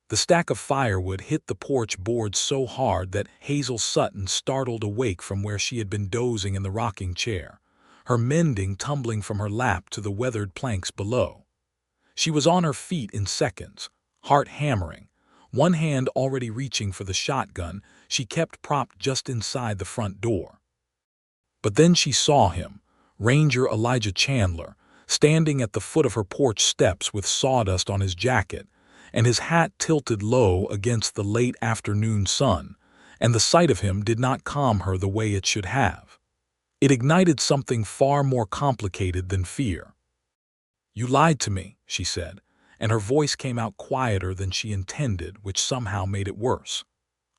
The stack of firewood hit the porch boards so hard that Hazel Sutton startled awake from where she had been dozing in the rocking chair, her mending tumbling from her lap to the weathered planks below. She was on her feet in seconds, heart hammering, one hand already reaching for the shotgun she kept propped just inside the front door. But then she saw him, Ranger Elijah Chandler, standing at the foot of her porch steps with sawdust on his jacket, and his hat tilted low against the late afternoon sun, and the sight of him did not calm her the way it should have. It ignited something far more complicated than fear. "You lied to me," she said, and her voice came out quieter than she intended, which somehow made it worse.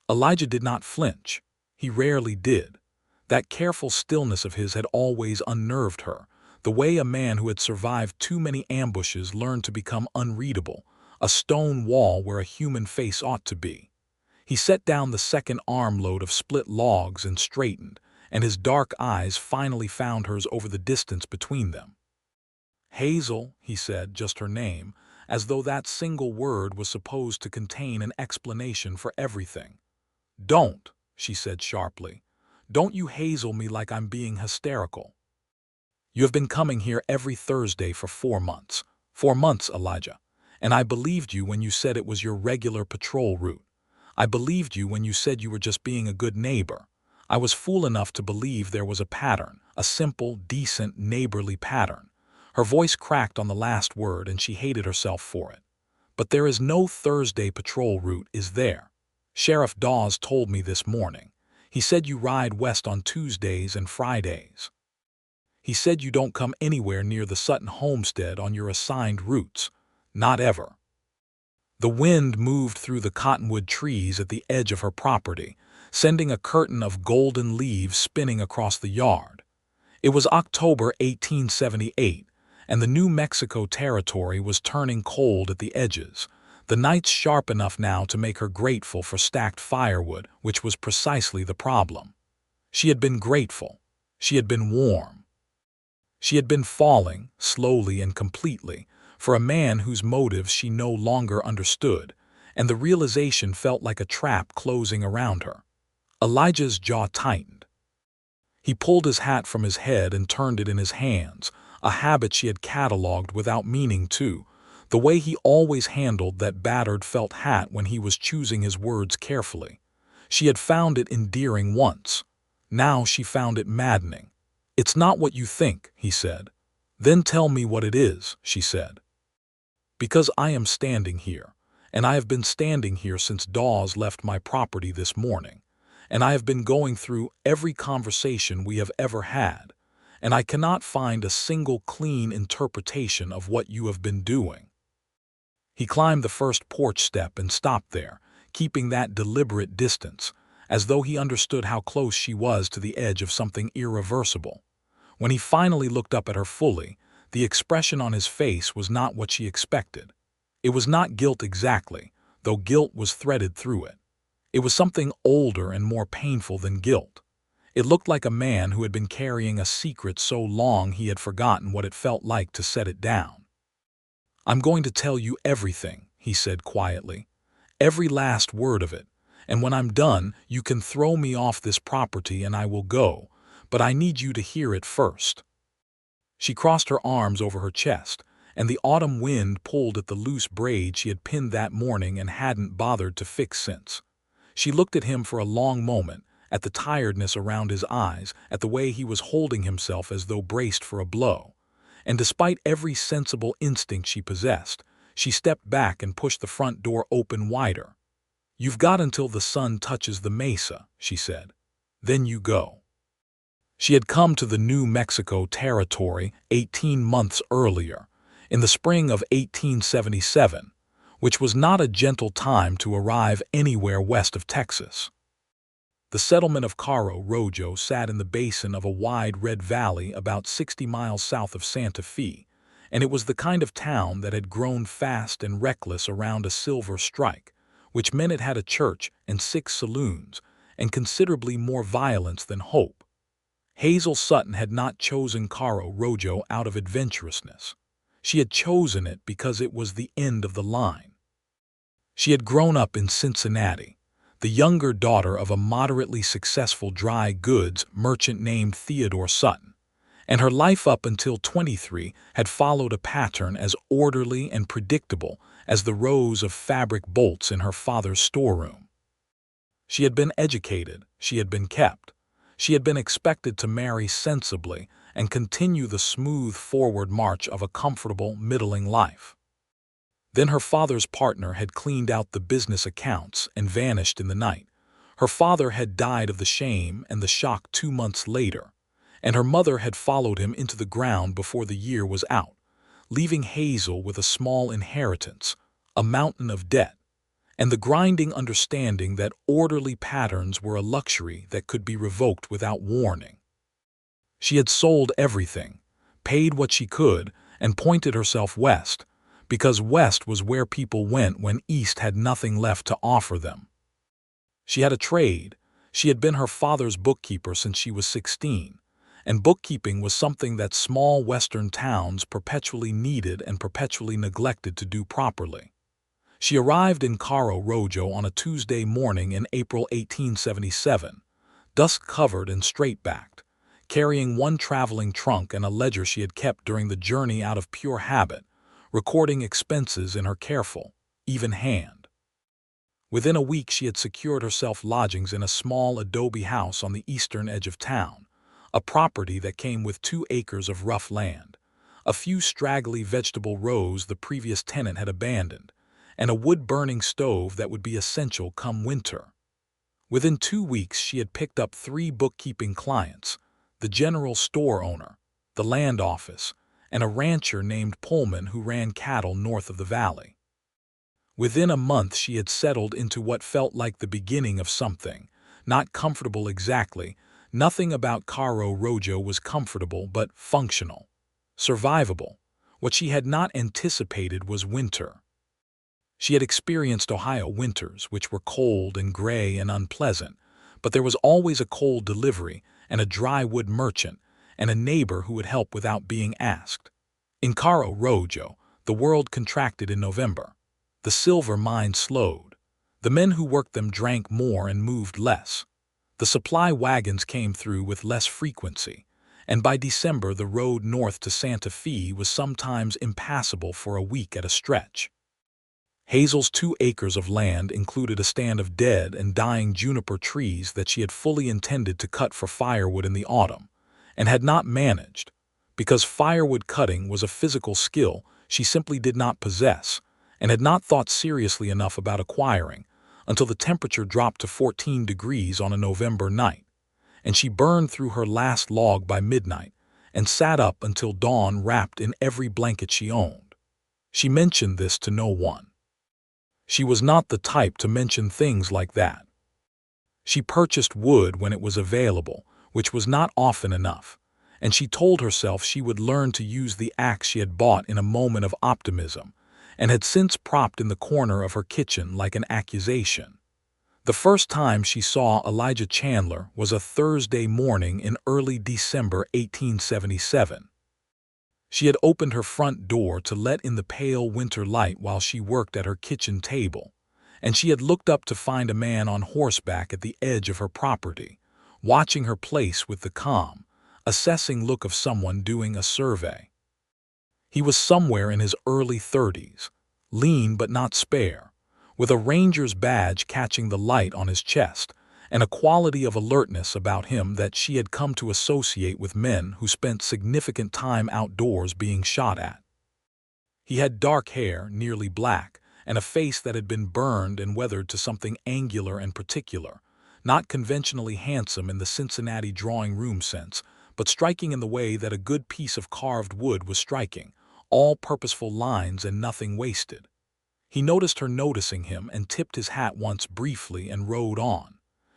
Elijah did not flinch. He rarely did. That careful stillness of his had always unnerved her, the way a man who had survived too many ambushes learned to become unreadable, a stone wall where a human face ought to be. He set down the second armload of split logs and straightened, and his dark eyes finally found hers over the distance between them. "Hazel," he said, just her name, as though that single word was supposed to contain an explanation for everything. "Don't," she said sharply. "Don't you Hazel me like I'm being hysterical. You have been coming here every Thursday for 4 months. 4 months, Elijah. And I believed you when you said it was your regular patrol route. I believed you when you said you were just being a good neighbor. I was fool enough to believe there was a pattern, a simple, decent, neighborly pattern." Her voice cracked on the last word, and she hated herself for it. "But there is no Thursday patrol route, is there? Sheriff Dawes told me this morning. He said you ride west on Tuesdays and Fridays. He said you don't come anywhere near the Sutton homestead on your assigned routes. Not ever." The wind moved through the cottonwood trees at the edge of her property, sending a curtain of golden leaves spinning across the yard. It was October 1878, and the New Mexico territory was turning cold at the edges, the nights sharp enough now to make her grateful for stacked firewood, which was precisely the problem. She had been grateful. She had been warm. She had been falling, slowly and completely, for a man whose motives she no longer understood, and the realization felt like a trap closing around her. Elijah's jaw tightened. He pulled his hat from his head and turned it in his hands, a habit she had catalogued without meaning to, the way he always handled that battered felt hat when he was choosing his words carefully. She had found it endearing once. Now she found it maddening. "It's not what you think," he said. "Then tell me what it is," she said. "Because I am standing here, and I have been standing here since Dawes left my property this morning, and I have been going through every conversation we have ever had, and I cannot find a single clean interpretation of what you have been doing." He climbed the first porch step and stopped there, keeping that deliberate distance, as though he understood how close she was to the edge of something irreversible. When he finally looked up at her fully, the expression on his face was not what she expected. It was not guilt exactly, though guilt was threaded through it. It was something older and more painful than guilt. It looked like a man who had been carrying a secret so long he had forgotten what it felt like to set it down. "I'm going to tell you everything," he said quietly. "Every last word of it. And when I'm done, you can throw me off this property and I will go, but I need you to hear it first." She crossed her arms over her chest, and the autumn wind pulled at the loose braid she had pinned that morning and hadn't bothered to fix since. She looked at him for a long moment, at the tiredness around his eyes, at the way he was holding himself as though braced for a blow. And despite every sensible instinct she possessed, she stepped back and pushed the front door open wider. "You've got until the sun touches the mesa," she said. "Then you go." She had come to the New Mexico territory 18 months earlier, in the spring of 1877, which was not a gentle time to arrive anywhere west of Texas. The settlement of Caro Rojo sat in the basin of a wide red valley about 60 miles south of Santa Fe, and it was the kind of town that had grown fast and reckless around a silver strike, which meant it had a church and 6 saloons, and considerably more violence than hope. Hazel Sutton had not chosen Caro Rojo out of adventurousness. She had chosen it because it was the end of the line. She had grown up in Cincinnati, the younger daughter of a moderately successful dry goods merchant named Theodore Sutton, and her life up until 23 had followed a pattern as orderly and predictable as the rows of fabric bolts in her father's storeroom. She had been educated, she had been kept, she had been expected to marry sensibly and continue the smooth forward march of a comfortable, middling life. Then her father's partner had cleaned out the business accounts and vanished in the night. Her father had died of the shame and the shock 2 months later, and her mother had followed him into the ground before the year was out, leaving Hazel with a small inheritance, a mountain of debt, and the grinding understanding that orderly patterns were a luxury that could be revoked without warning. She had sold everything, paid what she could, and pointed herself west, because west was where people went when east had nothing left to offer them. She had a trade. She had been her father's bookkeeper since she was 16, and bookkeeping was something that small western towns perpetually needed and perpetually neglected to do properly. She arrived in Caro Rojo on a Tuesday morning in April 1877, dust-covered and straight-backed, carrying one traveling trunk and a ledger she had kept during the journey out of pure habit, recording expenses in her careful, even hand. Within a week she had secured herself lodgings in a small adobe house on the eastern edge of town, a property that came with 2 acres of rough land, a few straggly vegetable rows the previous tenant had abandoned, and a wood-burning stove that would be essential come winter. Within 2 weeks she had picked up 3 bookkeeping clients, the general store owner, the land office, and a rancher named Pullman who ran cattle north of the valley. Within a month she had settled into what felt like the beginning of something, not comfortable exactly. Nothing about Caro Rojo was comfortable but functional, survivable. What she had not anticipated was winter. She had experienced Ohio winters, which were cold and gray and unpleasant, but there was always a cold delivery and a dry wood merchant and a neighbor who would help without being asked. In Caro Rojo, the world contracted in November. The silver mines slowed. The men who worked them drank more and moved less. The supply wagons came through with less frequency, and by December the road north to Santa Fe was sometimes impassable for a week at a stretch. Hazel's 2 acres of land included a stand of dead and dying juniper trees that she had fully intended to cut for firewood in the autumn, and had not managed, because firewood cutting was a physical skill she simply did not possess, and had not thought seriously enough about acquiring, until the temperature dropped to 14 degrees on a November night, and she burned through her last log by midnight, and sat up until dawn wrapped in every blanket she owned. She mentioned this to no one. She was not the type to mention things like that. She purchased wood when it was available, which was not often enough, and she told herself she would learn to use the axe she had bought in a moment of optimism, and had since propped in the corner of her kitchen like an accusation. The first time she saw Elijah Chandler was a Thursday morning in early December 1877. She had opened her front door to let in the pale winter light while she worked at her kitchen table, and she had looked up to find a man on horseback at the edge of her property, watching her place with the calm, assessing look of someone doing a survey. He was somewhere in his early 30s, lean but not spare, with a ranger's badge catching the light on his chest, and a quality of alertness about him that she had come to associate with men who spent significant time outdoors being shot at. He had dark hair, nearly black, and a face that had been burned and weathered to something angular and particular, not conventionally handsome in the Cincinnati drawing-room sense, but striking in the way that a good piece of carved wood was striking, all purposeful lines and nothing wasted. He noticed her noticing him and tipped his hat once briefly and rode on.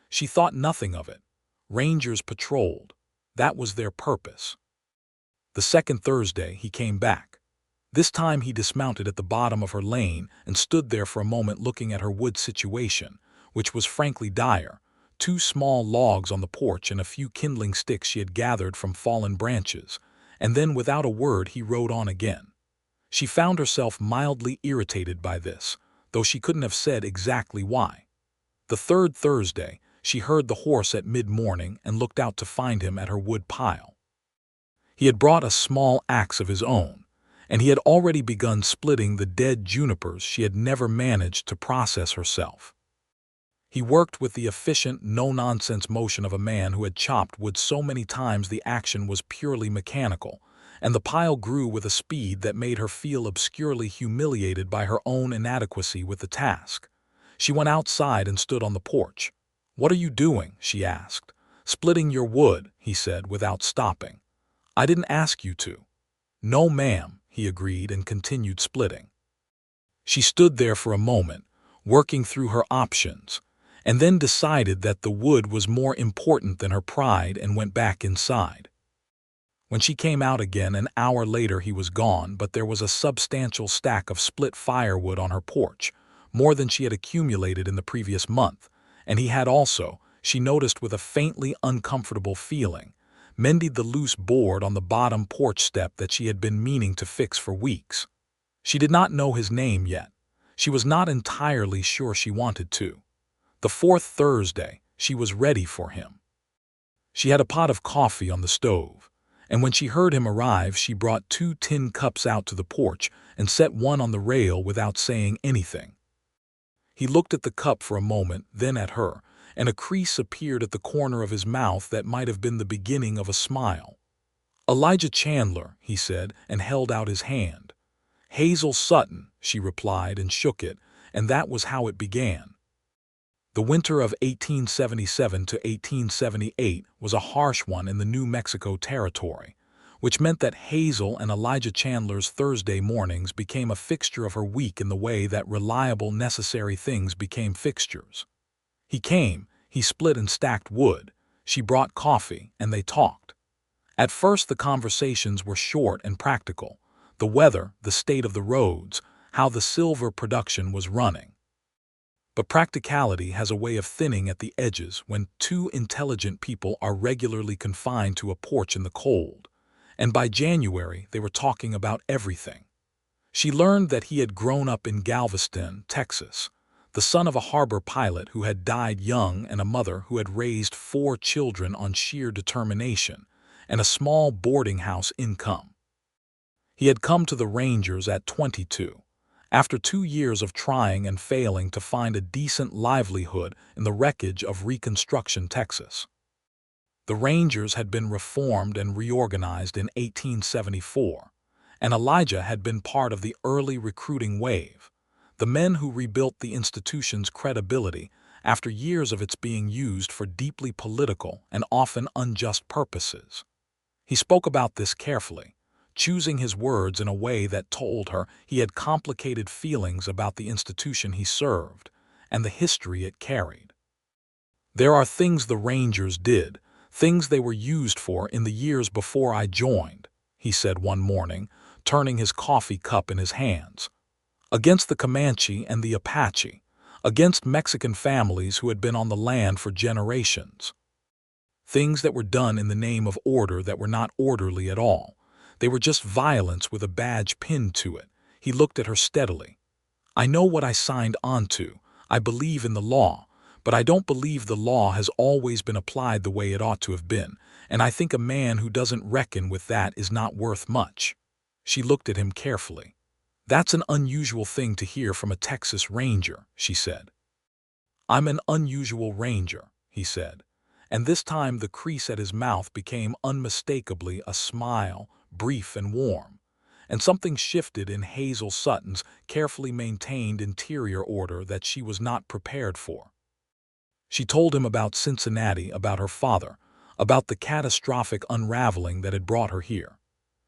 She thought nothing of it. Rangers patrolled. That was their purpose. The second Thursday he came back. This time he dismounted at the bottom of her lane and stood there for a moment looking at her wood situation, which was frankly dire, 2 small logs on the porch and a few kindling sticks she had gathered from fallen branches, and then without a word he rode on again. She found herself mildly irritated by this, though she couldn't have said exactly why. The third Thursday, she heard the horse at mid-morning and looked out to find him at her wood pile. He had brought a small axe of his own, and he had already begun splitting the dead junipers she had never managed to process herself. He worked with the efficient, no-nonsense motion of a man who had chopped wood so many times the action was purely mechanical, and the pile grew with a speed that made her feel obscurely humiliated by her own inadequacy with the task. She went outside and stood on the porch. "What are you doing?" she asked. "Splitting your wood," he said without stopping. "I didn't ask you to." "No, ma'am," he agreed and continued splitting. She stood there for a moment, working through her options, and then decided that the wood was more important than her pride and went back inside. When she came out again an hour later he was gone, but there was a substantial stack of split firewood on her porch, more than she had accumulated in the previous month, and he had also, she noticed with a faintly uncomfortable feeling, mended the loose board on the bottom porch step that she had been meaning to fix for weeks. She did not know his name yet. She was not entirely sure she wanted to. The fourth Thursday, she was ready for him. She had a pot of coffee on the stove, and when she heard him arrive she brought 2 tin cups out to the porch and set one on the rail without saying anything. He looked at the cup for a moment, then at her, and a crease appeared at the corner of his mouth that might have been the beginning of a smile. "Elijah Chandler," he said, and held out his hand. "Hazel Sutton," she replied and shook it, and that was how it began. The winter of 1877 to 1878 was a harsh one in the New Mexico Territory, which meant that Hazel and Elijah Chandler's Thursday mornings became a fixture of her week in the way that reliable, necessary things became fixtures. He came, he split and stacked wood, she brought coffee, and they talked. At first the conversations were short and practical: the weather, the state of the roads, how the silver production was running. But practicality has a way of thinning at the edges when two intelligent people are regularly confined to a porch in the cold, and by January they were talking about everything. She learned that he had grown up in Galveston, Texas, the son of a harbor pilot who had died young and a mother who had raised 4 children on sheer determination and a small boarding house income. He had come to the Rangers at 22. After 2 years of trying and failing to find a decent livelihood in the wreckage of Reconstruction, Texas. The Rangers had been reformed and reorganized in 1874, and Elijah had been part of the early recruiting wave, the men who rebuilt the institution's credibility after years of its being used for deeply political and often unjust purposes. He spoke about this carefully, choosing his words in a way that told her he had complicated feelings about the institution he served and the history it carried. "There are things the Rangers did, things they were used for in the years before I joined," he said one morning, turning his coffee cup in his hands. "Against the Comanche and the Apache, against Mexican families who had been on the land for generations. Things that were done in the name of order that were not orderly at all. They were just violence with a badge pinned to it." He looked at her steadily. "I know what I signed on to. I believe in the law, but I don't believe the law has always been applied the way it ought to have been, and I think a man who doesn't reckon with that is not worth much." She looked at him carefully. "That's an unusual thing to hear from a Texas Ranger," she said. "I'm an unusual Ranger," he said, and this time the crease at his mouth became unmistakably a smile, brief and warm, and something shifted in Hazel Sutton's carefully maintained interior order that she was not prepared for. She told him about Cincinnati, about her father, about the catastrophic unraveling that had brought her here.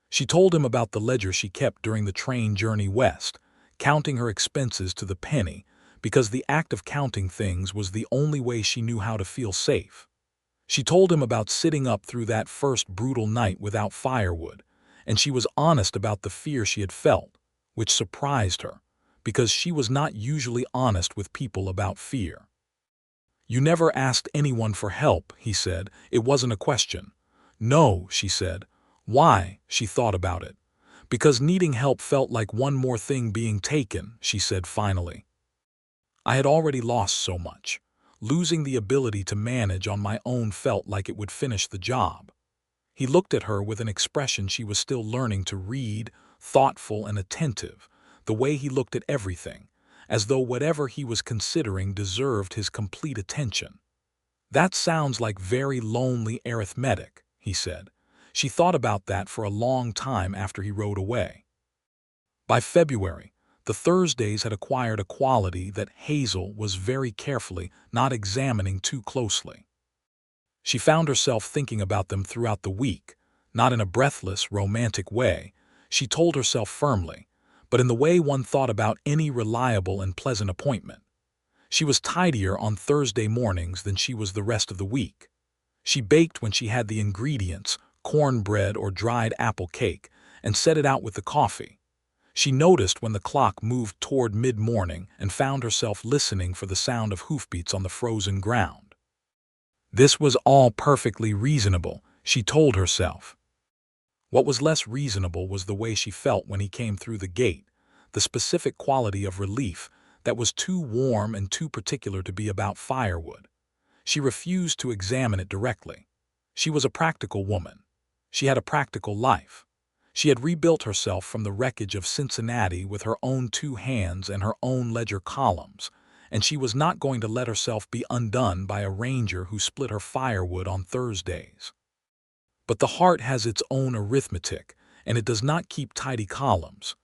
She told him about the ledger she kept during the train journey west, counting her expenses to the penny, because the act of counting things was the only way she knew how to feel safe. She told him about sitting up through that first brutal night without firewood, and she was honest about the fear she had felt, which surprised her, because she was not usually honest with people about fear. "You never asked anyone for help," he said. "It wasn't a question." "No," she said. "Why?" She thought about it. "Because needing help felt like one more thing being taken," she said finally. I had already lost so much. Losing the ability to manage on my own felt like it would finish the job. He looked at her with an expression she was still learning to read, thoughtful and attentive, the way he looked at everything, as though whatever he was considering deserved his complete attention. "That sounds like very lonely arithmetic," he said. She thought about that for a long time after he rode away. By February, the Thursdays had acquired a quality that Hazel was very carefully not examining too closely. She found herself thinking about them throughout the week, not in a breathless, romantic way, she told herself firmly, but in the way one thought about any reliable and pleasant appointment. She was tidier on Thursday mornings than she was the rest of the week. She baked when she had the ingredients, cornbread or dried apple cake, and set it out with the coffee. She noticed when the clock moved toward mid-morning and found herself listening for the sound of hoofbeats on the frozen ground. This was all perfectly reasonable, she told herself. What was less reasonable was the way she felt when he came through the gate, the specific quality of relief that was too warm and too particular to be about firewood. She refused to examine it directly. She was a practical woman. She had a practical life. She had rebuilt herself from the wreckage of Cincinnati with her own 2 hands and her own ledger columns, and she was not going to let herself be undone by a ranger who split her firewood on Thursdays. But the heart has its own arithmetic, and it does not keep tidy columns.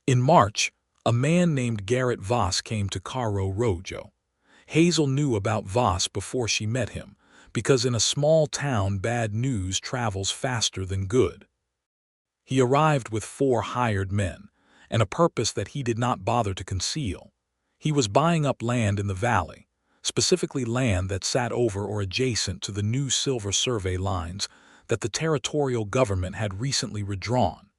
In March, a man named Garrett Voss came to Caro Rojo. Hazel knew about Voss before she met him, because in a small town bad news travels faster than good. He arrived with 4 hired men, and a purpose that he did not bother to conceal. He was buying up land in the valley, specifically land that sat over or adjacent to the new silver survey lines that the territorial government had recently redrawn.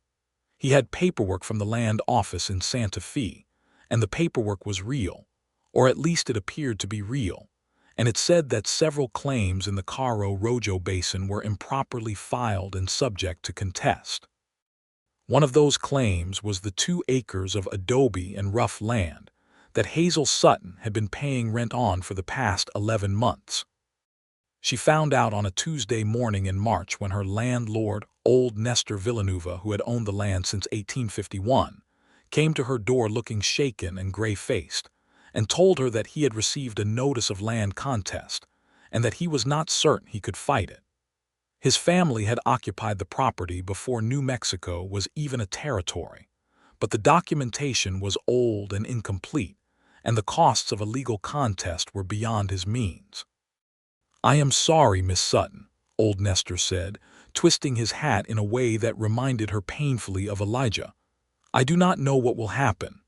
He had paperwork from the land office in Santa Fe, and the paperwork was real, or at least it appeared to be real, and it said that several claims in the Caro Rojo Basin were improperly filed and subject to contest. One of those claims was the 2 acres of adobe and rough land that Hazel Sutton had been paying rent on for the past 11 months. She found out on a Tuesday morning in March when her landlord, old Nestor Villanueva, who had owned the land since 1851, came to her door looking shaken and gray-faced, and told her that he had received a notice of land contest, and that he was not certain he could fight it. His family had occupied the property before New Mexico was even a territory, but the documentation was old and incomplete, and the costs of a legal contest were beyond his means. "I am sorry, Miss Sutton," old Nestor said, twisting his hat in a way that reminded her painfully of Elijah. "I do not know what will happen."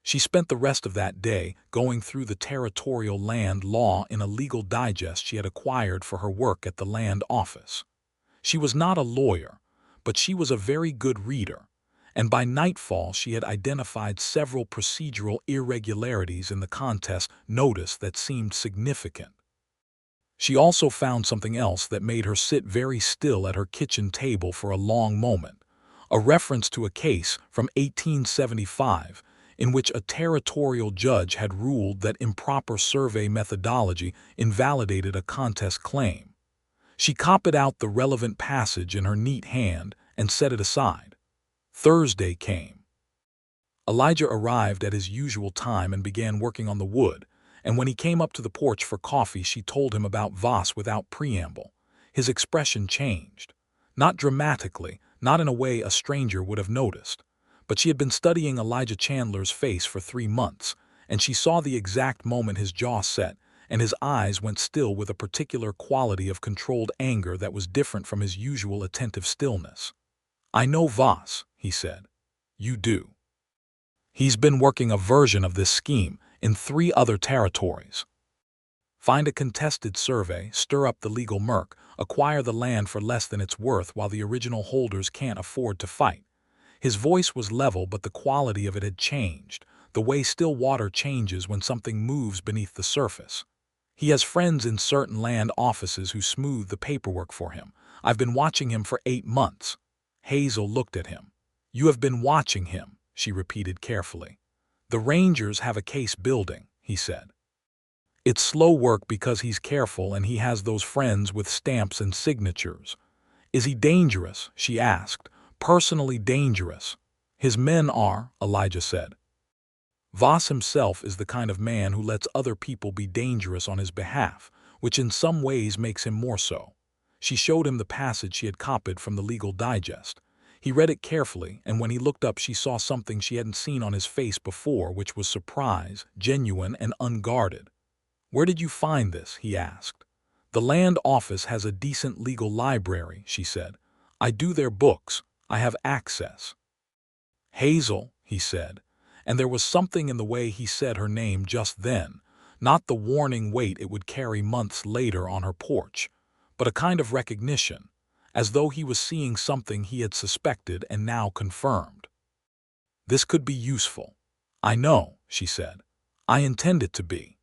She spent the rest of that day going through the territorial land law in a legal digest she had acquired for her work at the land office. She was not a lawyer, but she was a very good reader, and by nightfall she had identified several procedural irregularities in the contest notice that seemed significant. She also found something else that made her sit very still at her kitchen table for a long moment, a reference to a case from 1875 in which a territorial judge had ruled that improper survey methodology invalidated a contest claim. She copied out the relevant passage in her neat hand and set it aside. Thursday came. Elijah arrived at his usual time and began working on the wood, and when he came up to the porch for coffee she told him about Voss without preamble. His expression changed. Not dramatically, not in a way a stranger would have noticed. But she had been studying Elijah Chandler's face for 3 months, and she saw the exact moment his jaw set and his eyes went still with a particular quality of controlled anger that was different from his usual attentive stillness. "I know Voss," he said. "You do. He's been working a version of this scheme in 3 other territories. Find a contested survey, stir up the legal murk, acquire the land for less than it's worth while the original holders can't afford to fight." His voice was level, but the quality of it had changed, the way still water changes when something moves beneath the surface. "He has friends in certain land offices who smooth the paperwork for him. I've been watching him for 8 months. Hazel looked at him. "You have been watching him," she repeated carefully. "The Rangers have a case building," he he said. It's slow work because he's careful and he has those friends with stamps and signatures. Is he dangerous? She asked. Personally dangerous. His men are, Elijah said. Voss himself is the kind of man who lets other people be dangerous on his behalf, which in some ways makes him more so. She showed him the passage she had copied from the Legal Digest. He read it carefully, and when he looked up she saw something she hadn't seen on his face before, which was surprise, genuine and unguarded. "Where did you find this?" he asked. "The land office has a decent legal library," she said. "I do their books. I have access." "Hazel," he said, and there was something in the way he said her name just then, not the warning weight it would carry months later on her porch, but a kind of recognition, as though he was seeing something he had suspected and now confirmed. "This could be useful." "I know," she said. "I intend it to be."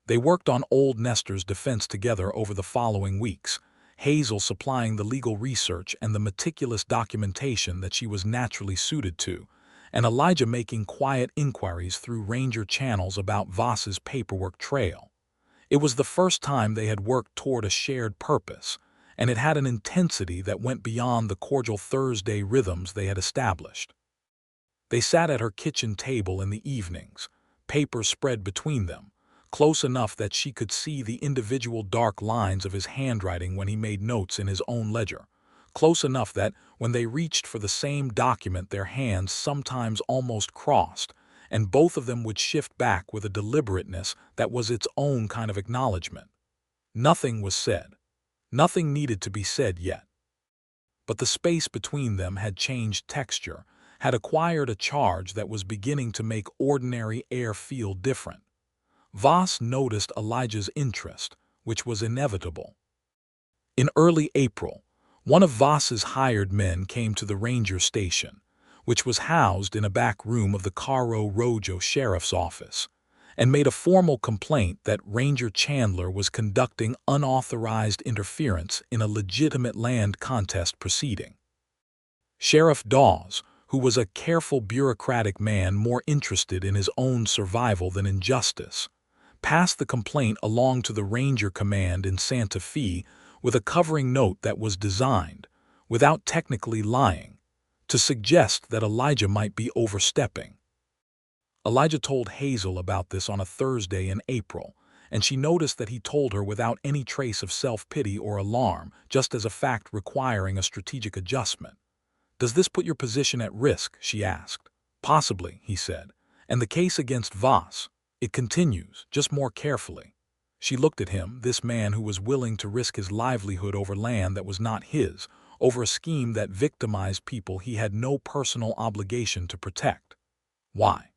They worked on old Nestor's defense together over the following weeks, Hazel supplying the legal research and the meticulous documentation that she was naturally suited to, and Elijah making quiet inquiries through ranger channels about Voss's paperwork trail. It was the first time they had worked toward a shared purpose, and it had an intensity that went beyond the cordial Thursday rhythms they had established. They sat at her kitchen table in the evenings, papers spread between them, close enough that she could see the individual dark lines of his handwriting when he made notes in his own ledger, close enough that when they reached for the same document their hands sometimes almost crossed, and both of them would shift back with a deliberateness that was its own kind of acknowledgement. Nothing was said. Nothing needed to be said yet. But the space between them had changed texture, had acquired a charge that was beginning to make ordinary air feel different. Voss noticed Elijah's interest, which was inevitable. In early April, one of Voss's hired men came to the ranger station, which was housed in a back room of the Cairo Rojo sheriff's office, and made a formal complaint that Ranger Chandler was conducting unauthorized interference in a legitimate land contest proceeding. Sheriff Dawes, who was a careful bureaucratic man more interested in his own survival than in justice, passed the complaint along to the Ranger Command in Santa Fe with a covering note that was designed, without technically lying, to suggest that Elijah might be overstepping. Elijah told Hazel about this on a Thursday in April, and she noticed that he told her without any trace of self-pity or alarm, just as a fact requiring a strategic adjustment. "Does this put your position at risk?" she asked. "Possibly," he said. "And the case against Voss? It continues, just more carefully." She looked at him, this man who was willing to risk his livelihood over land that was not his, over a scheme that victimized people he had no personal obligation to protect. "Why?"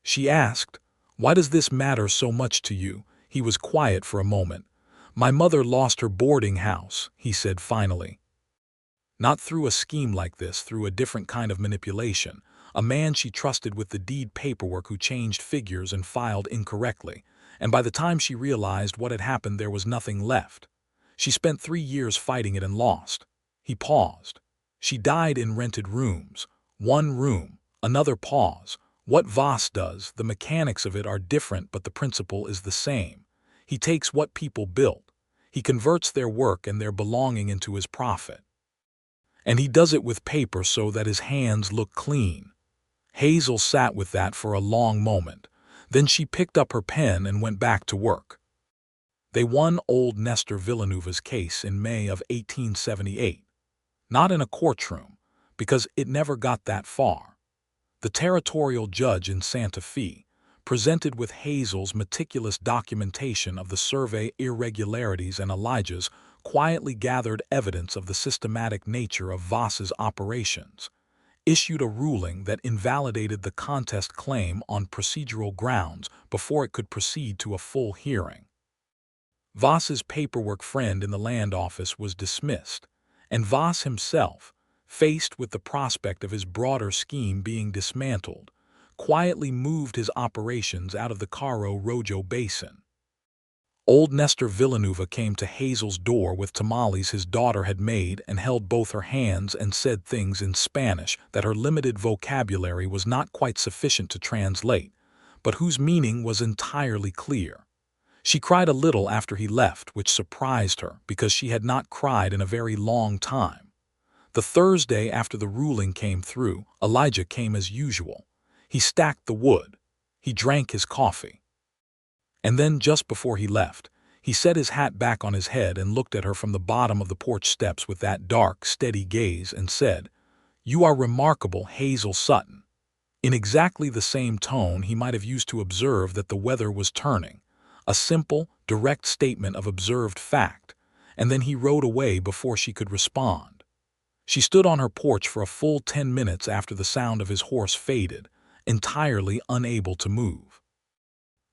she asked. "Why does this matter so much to you?" He was quiet for a moment. "My mother lost her boarding house," he said finally. "Not through a scheme like this, through a different kind of manipulation. A man she trusted with the deed paperwork who changed figures and filed incorrectly, and by the time she realized what had happened there was nothing left. She spent 3 years fighting it and lost." He paused. "She died in rented rooms. One room." Another pause. "What Voss does, the mechanics of it are different but the principle is the same. He takes what people built. He converts their work and their belonging into his profit. And he does it with paper so that his hands look clean." Hazel sat with that for a long moment. Then she picked up her pen and went back to work. They won old Nestor Villanueva's case in May of 1878. Not in a courtroom, because it never got that far. The territorial judge in Santa Fe, presented with Hazel's meticulous documentation of the survey irregularities and Elijah's, quietly gathered evidence of the systematic nature of Voss's operations, issued a ruling that invalidated the contest claim on procedural grounds before it could proceed to a full hearing. Voss's paperwork friend in the land office was dismissed, and Voss himself, faced with the prospect of his broader scheme being dismantled, quietly moved his operations out of the Cairo Rojo basin. Old Nestor Villanueva came to Hazel's door with tamales his daughter had made and held both her hands and said things in Spanish that her limited vocabulary was not quite sufficient to translate, but whose meaning was entirely clear. She cried a little after he left, which surprised her because she had not cried in a very long time. The Thursday after the ruling came through, Elijah came as usual. He stacked the wood. He drank his coffee. And then, just before he left, he set his hat back on his head and looked at her from the bottom of the porch steps with that dark, steady gaze and said, "You are remarkable, Hazel Sutton." In exactly the same tone he might have used to observe that the weather was turning, a simple, direct statement of observed fact, and then he rode away before she could respond. She stood on her porch for a full 10 minutes after the sound of his horse faded, entirely unable to move.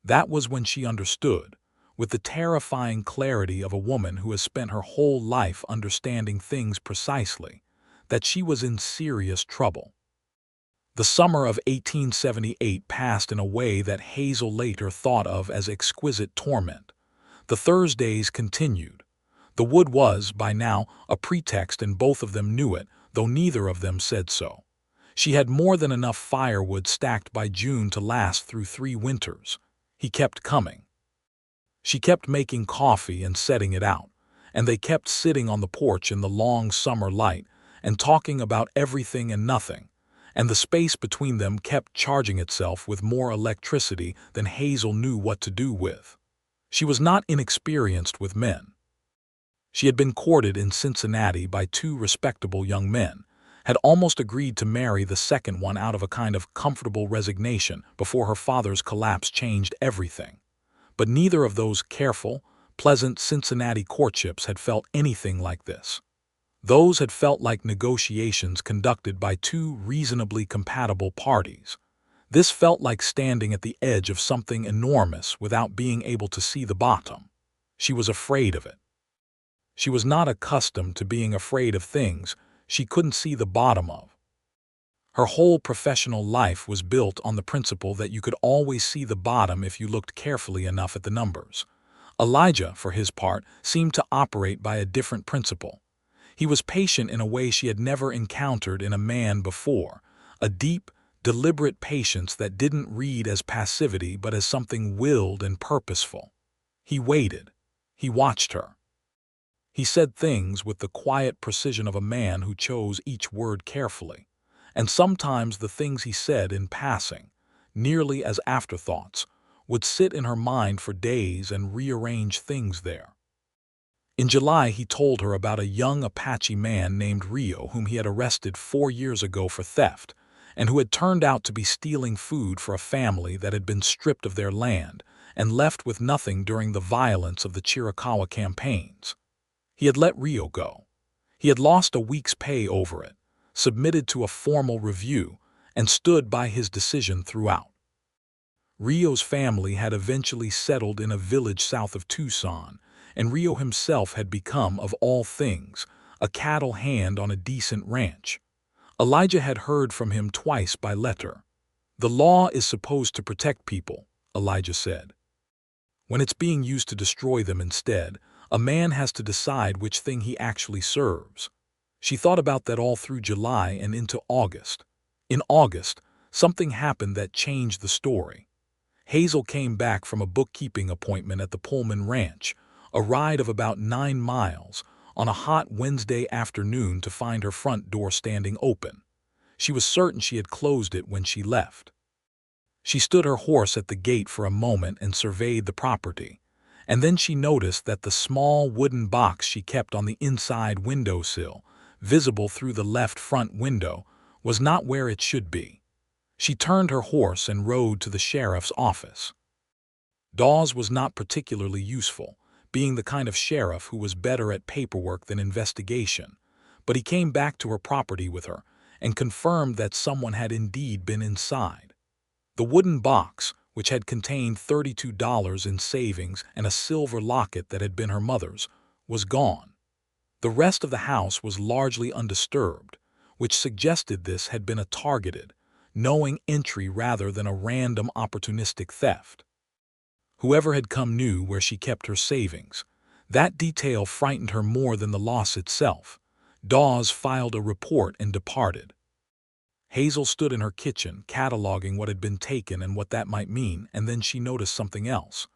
That was when she understood, with the terrifying clarity of a woman who has spent her whole life understanding things precisely, that she was in serious trouble. The summer of 1878 passed in a way that Hazel later thought of as exquisite torment. The Thursdays continued. The wood was, by now, a pretext and both of them knew it, though neither of them said so. She had more than enough firewood stacked by June to last through 3 winters. He kept coming. She kept making coffee and setting it out, and they kept sitting on the porch in the long summer light and talking about everything and nothing, and the space between them kept charging itself with more electricity than Hazel knew what to do with. She was not inexperienced with men. She had been courted in Cincinnati by 2 respectable young men, had almost agreed to marry the second one out of a kind of comfortable resignation before her father's collapse changed everything. But neither of those careful, pleasant Cincinnati courtships had felt anything like this. Those had felt like negotiations conducted by 2 reasonably compatible parties. This felt like standing at the edge of something enormous without being able to see the bottom. She was afraid of it. She was not accustomed to being afraid of things she couldn't see the bottom of. Her whole professional life was built on the principle that you could always see the bottom if you looked carefully enough at the numbers. Elijah, for his part, seemed to operate by a different principle. He was patient in a way she had never encountered in a man before, a deep, deliberate patience that didn't read as passivity but as something willed and purposeful. He waited. He watched her. He said things with the quiet precision of a man who chose each word carefully, and sometimes the things he said in passing, nearly as afterthoughts, would sit in her mind for days and rearrange things there. In July he told her about a young Apache man named Rio whom he had arrested 4 years ago for theft, and who had turned out to be stealing food for a family that had been stripped of their land and left with nothing during the violence of the Chiricahua campaigns. He had let Rio go. He had lost a week's pay over it, submitted to a formal review, and stood by his decision throughout. Rio's family had eventually settled in a village south of Tucson, and Rio himself had become, of all things, a cattle hand on a decent ranch. Elijah had heard from him twice by letter. "The law is supposed to protect people," Elijah said. "When it's being used to destroy them instead, a man has to decide which thing he actually serves." She thought about that all through July and into August. In August, something happened that changed the story. Hazel came back from a bookkeeping appointment at the Pullman Ranch, a ride of about 9 miles, on a hot Wednesday afternoon to find her front door standing open. She was certain she had closed it when she left. She stood her horse at the gate for a moment and surveyed the property, and then she noticed that the small wooden box she kept on the inside windowsill, visible through the left front window, was not where it should be. She turned her horse and rode to the sheriff's office. Dawes was not particularly useful, being the kind of sheriff who was better at paperwork than investigation, but he came back to her property with her and confirmed that someone had indeed been inside. The wooden box, which had contained $32 in savings and a silver locket that had been her mother's, was gone. The rest of the house was largely undisturbed, which suggested this had been a targeted, knowing entry rather than a random opportunistic theft. Whoever had come knew where she kept her savings. That detail frightened her more than the loss itself. Dawes filed a report and departed. Hazel stood in her kitchen, cataloging what had been taken and what that might mean, and then she noticed something else.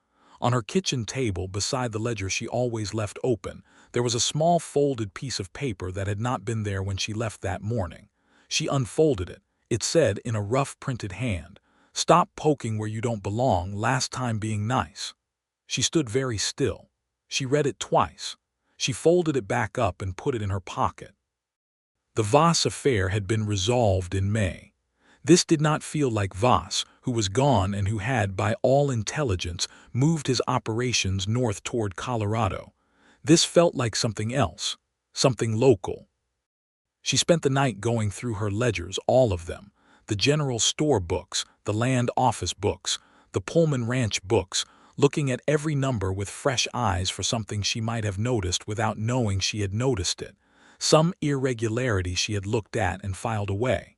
On her kitchen table, beside the ledger she always left open, there was a small folded piece of paper that had not been there when she left that morning. She unfolded it. It said in a rough printed hand, "Stop poking where you don't belong, last time being nice." She stood very still. She read it twice. She folded it back up and put it in her pocket. The Voss affair had been resolved in May. This did not feel like Voss, who was gone and who had, by all intelligence, moved his operations north toward Colorado. This felt like something else, something local. She spent the night going through her ledgers, all of them, the general store books, the land office books, the Pullman Ranch books, looking at every number with fresh eyes for something she might have noticed without knowing she had noticed it, some irregularity she had looked at and filed away.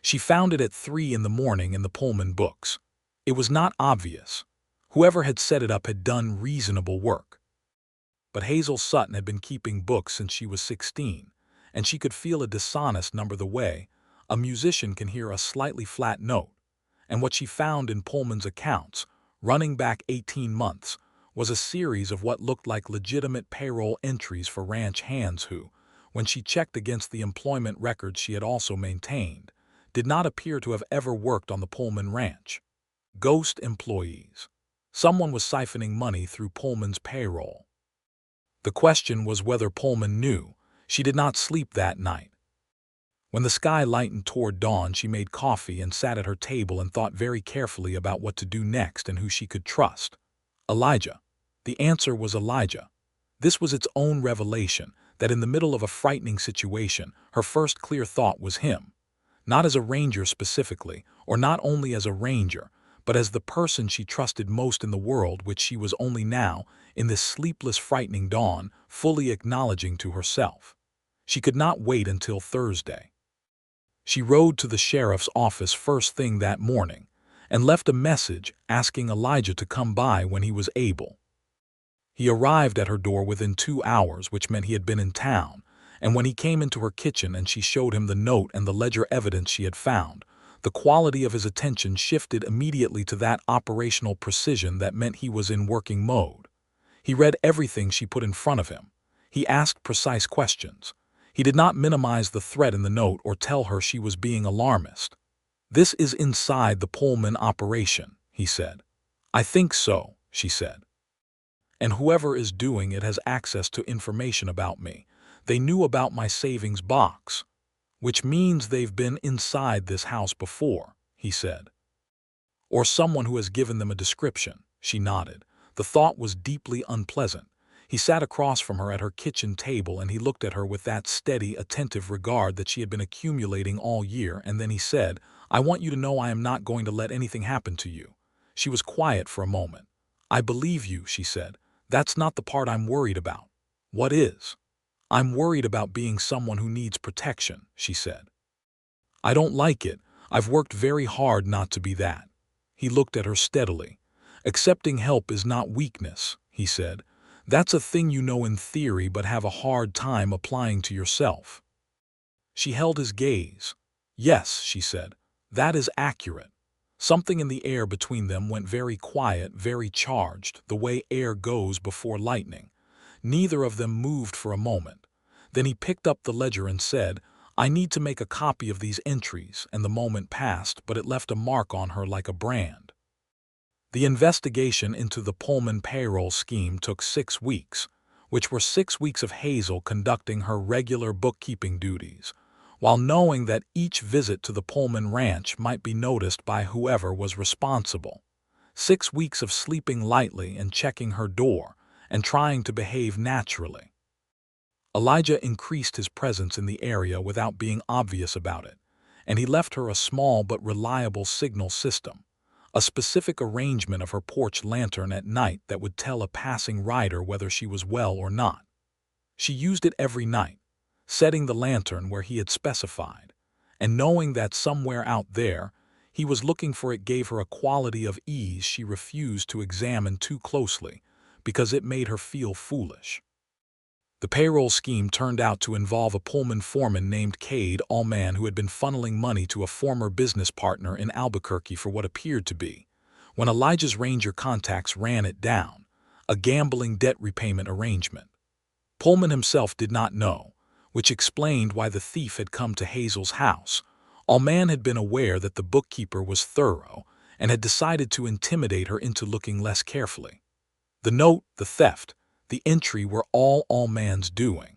She found it at 3 in the morning in the Pullman books. It was not obvious. Whoever had set it up had done reasonable work. But Hazel Sutton had been keeping books since she was 16, and she could feel a dishonest number the way a musician can hear a slightly flat note. And what she found in Pullman's accounts, running back 18 months, was a series of what looked like legitimate payroll entries for ranch hands who, when she checked against the employment records she had also maintained, did not appear to have ever worked on the Pullman Ranch. Ghost employees. Someone was siphoning money through Pullman's payroll. The question was whether Pullman knew. She did not sleep that night. When the sky lightened toward dawn, she made coffee and sat at her table and thought very carefully about what to do next and who she could trust. Elijah. The answer was Elijah. This was its own revelation, that in the middle of a frightening situation, her first clear thought was him. Not as a ranger specifically, or not only as a ranger, but as the person she trusted most in the world, which she was only now, in this sleepless, frightening dawn, fully acknowledging to herself. She could not wait until Thursday. She rode to the sheriff's office first thing that morning and left a message asking Elijah to come by when he was able. He arrived at her door within 2 hours, which meant he had been in town, and when he came into her kitchen and she showed him the note and the ledger evidence she had found, the quality of his attention shifted immediately to that operational precision that meant he was in working mode. He read everything she put in front of him. He asked precise questions. He did not minimize the threat in the note or tell her she was being alarmist. "This is inside the Pullman operation," he said. "I think so," she said. "And whoever is doing it has access to information about me. They knew about my savings box, which means they've been inside this house before," he said. "Or someone who has given them a description." She nodded. The thought was deeply unpleasant. He sat across from her at her kitchen table and he looked at her with that steady, attentive regard that she had been accumulating all year, and then he said, "I want you to know I am not going to let anything happen to you." She was quiet for a moment. "I believe you," she said. "That's not the part I'm worried about." "What is?" "I'm worried about being someone who needs protection," she said. "I don't like it. I've worked very hard not to be that." He looked at her steadily. "Accepting help is not weakness," he said. "That's a thing you know in theory but have a hard time applying to yourself." She held his gaze. "Yes," she said, "that is accurate." Something in the air between them went very quiet, very charged, the way air goes before lightning. Neither of them moved for a moment. Then he picked up the ledger and said, "I need to make a copy of these entries," and the moment passed, but it left a mark on her like a brand. The investigation into the Pullman payroll scheme took 6 weeks, which were 6 weeks of Hazel conducting her regular bookkeeping duties, while knowing that each visit to the Pullman Ranch might be noticed by whoever was responsible. 6 weeks of sleeping lightly and checking her door, and trying to behave naturally. Elijah increased his presence in the area without being obvious about it, and he left her a small but reliable signal system, a specific arrangement of her porch lantern at night that would tell a passing rider whether she was well or not. She used it every night, setting the lantern where he had specified, and knowing that somewhere out there he was looking for it gave her a quality of ease she refused to examine too closely because it made her feel foolish. The payroll scheme turned out to involve a Pullman foreman named Cade Allman, who had been funneling money to a former business partner in Albuquerque for what appeared to be, when Elijah's Ranger contacts ran it down, a gambling debt repayment arrangement. Pullman himself did not know, which explained why the thief had come to Hazel's house. Allman had been aware that the bookkeeper was thorough and had decided to intimidate her into looking less carefully. The note, the theft, the entry were all Allman's doing.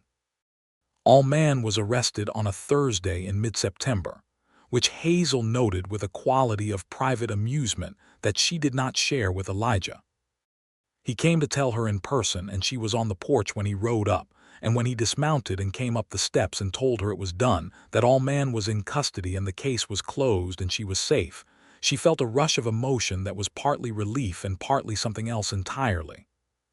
Allman was arrested on a Thursday in mid-September, which Hazel noted with a quality of private amusement that she did not share with Elijah. He came to tell her in person, and she was on the porch when he rode up, and when he dismounted and came up the steps and told her it was done, that Allman was in custody and the case was closed and she was safe, she felt a rush of emotion that was partly relief and partly something else entirely.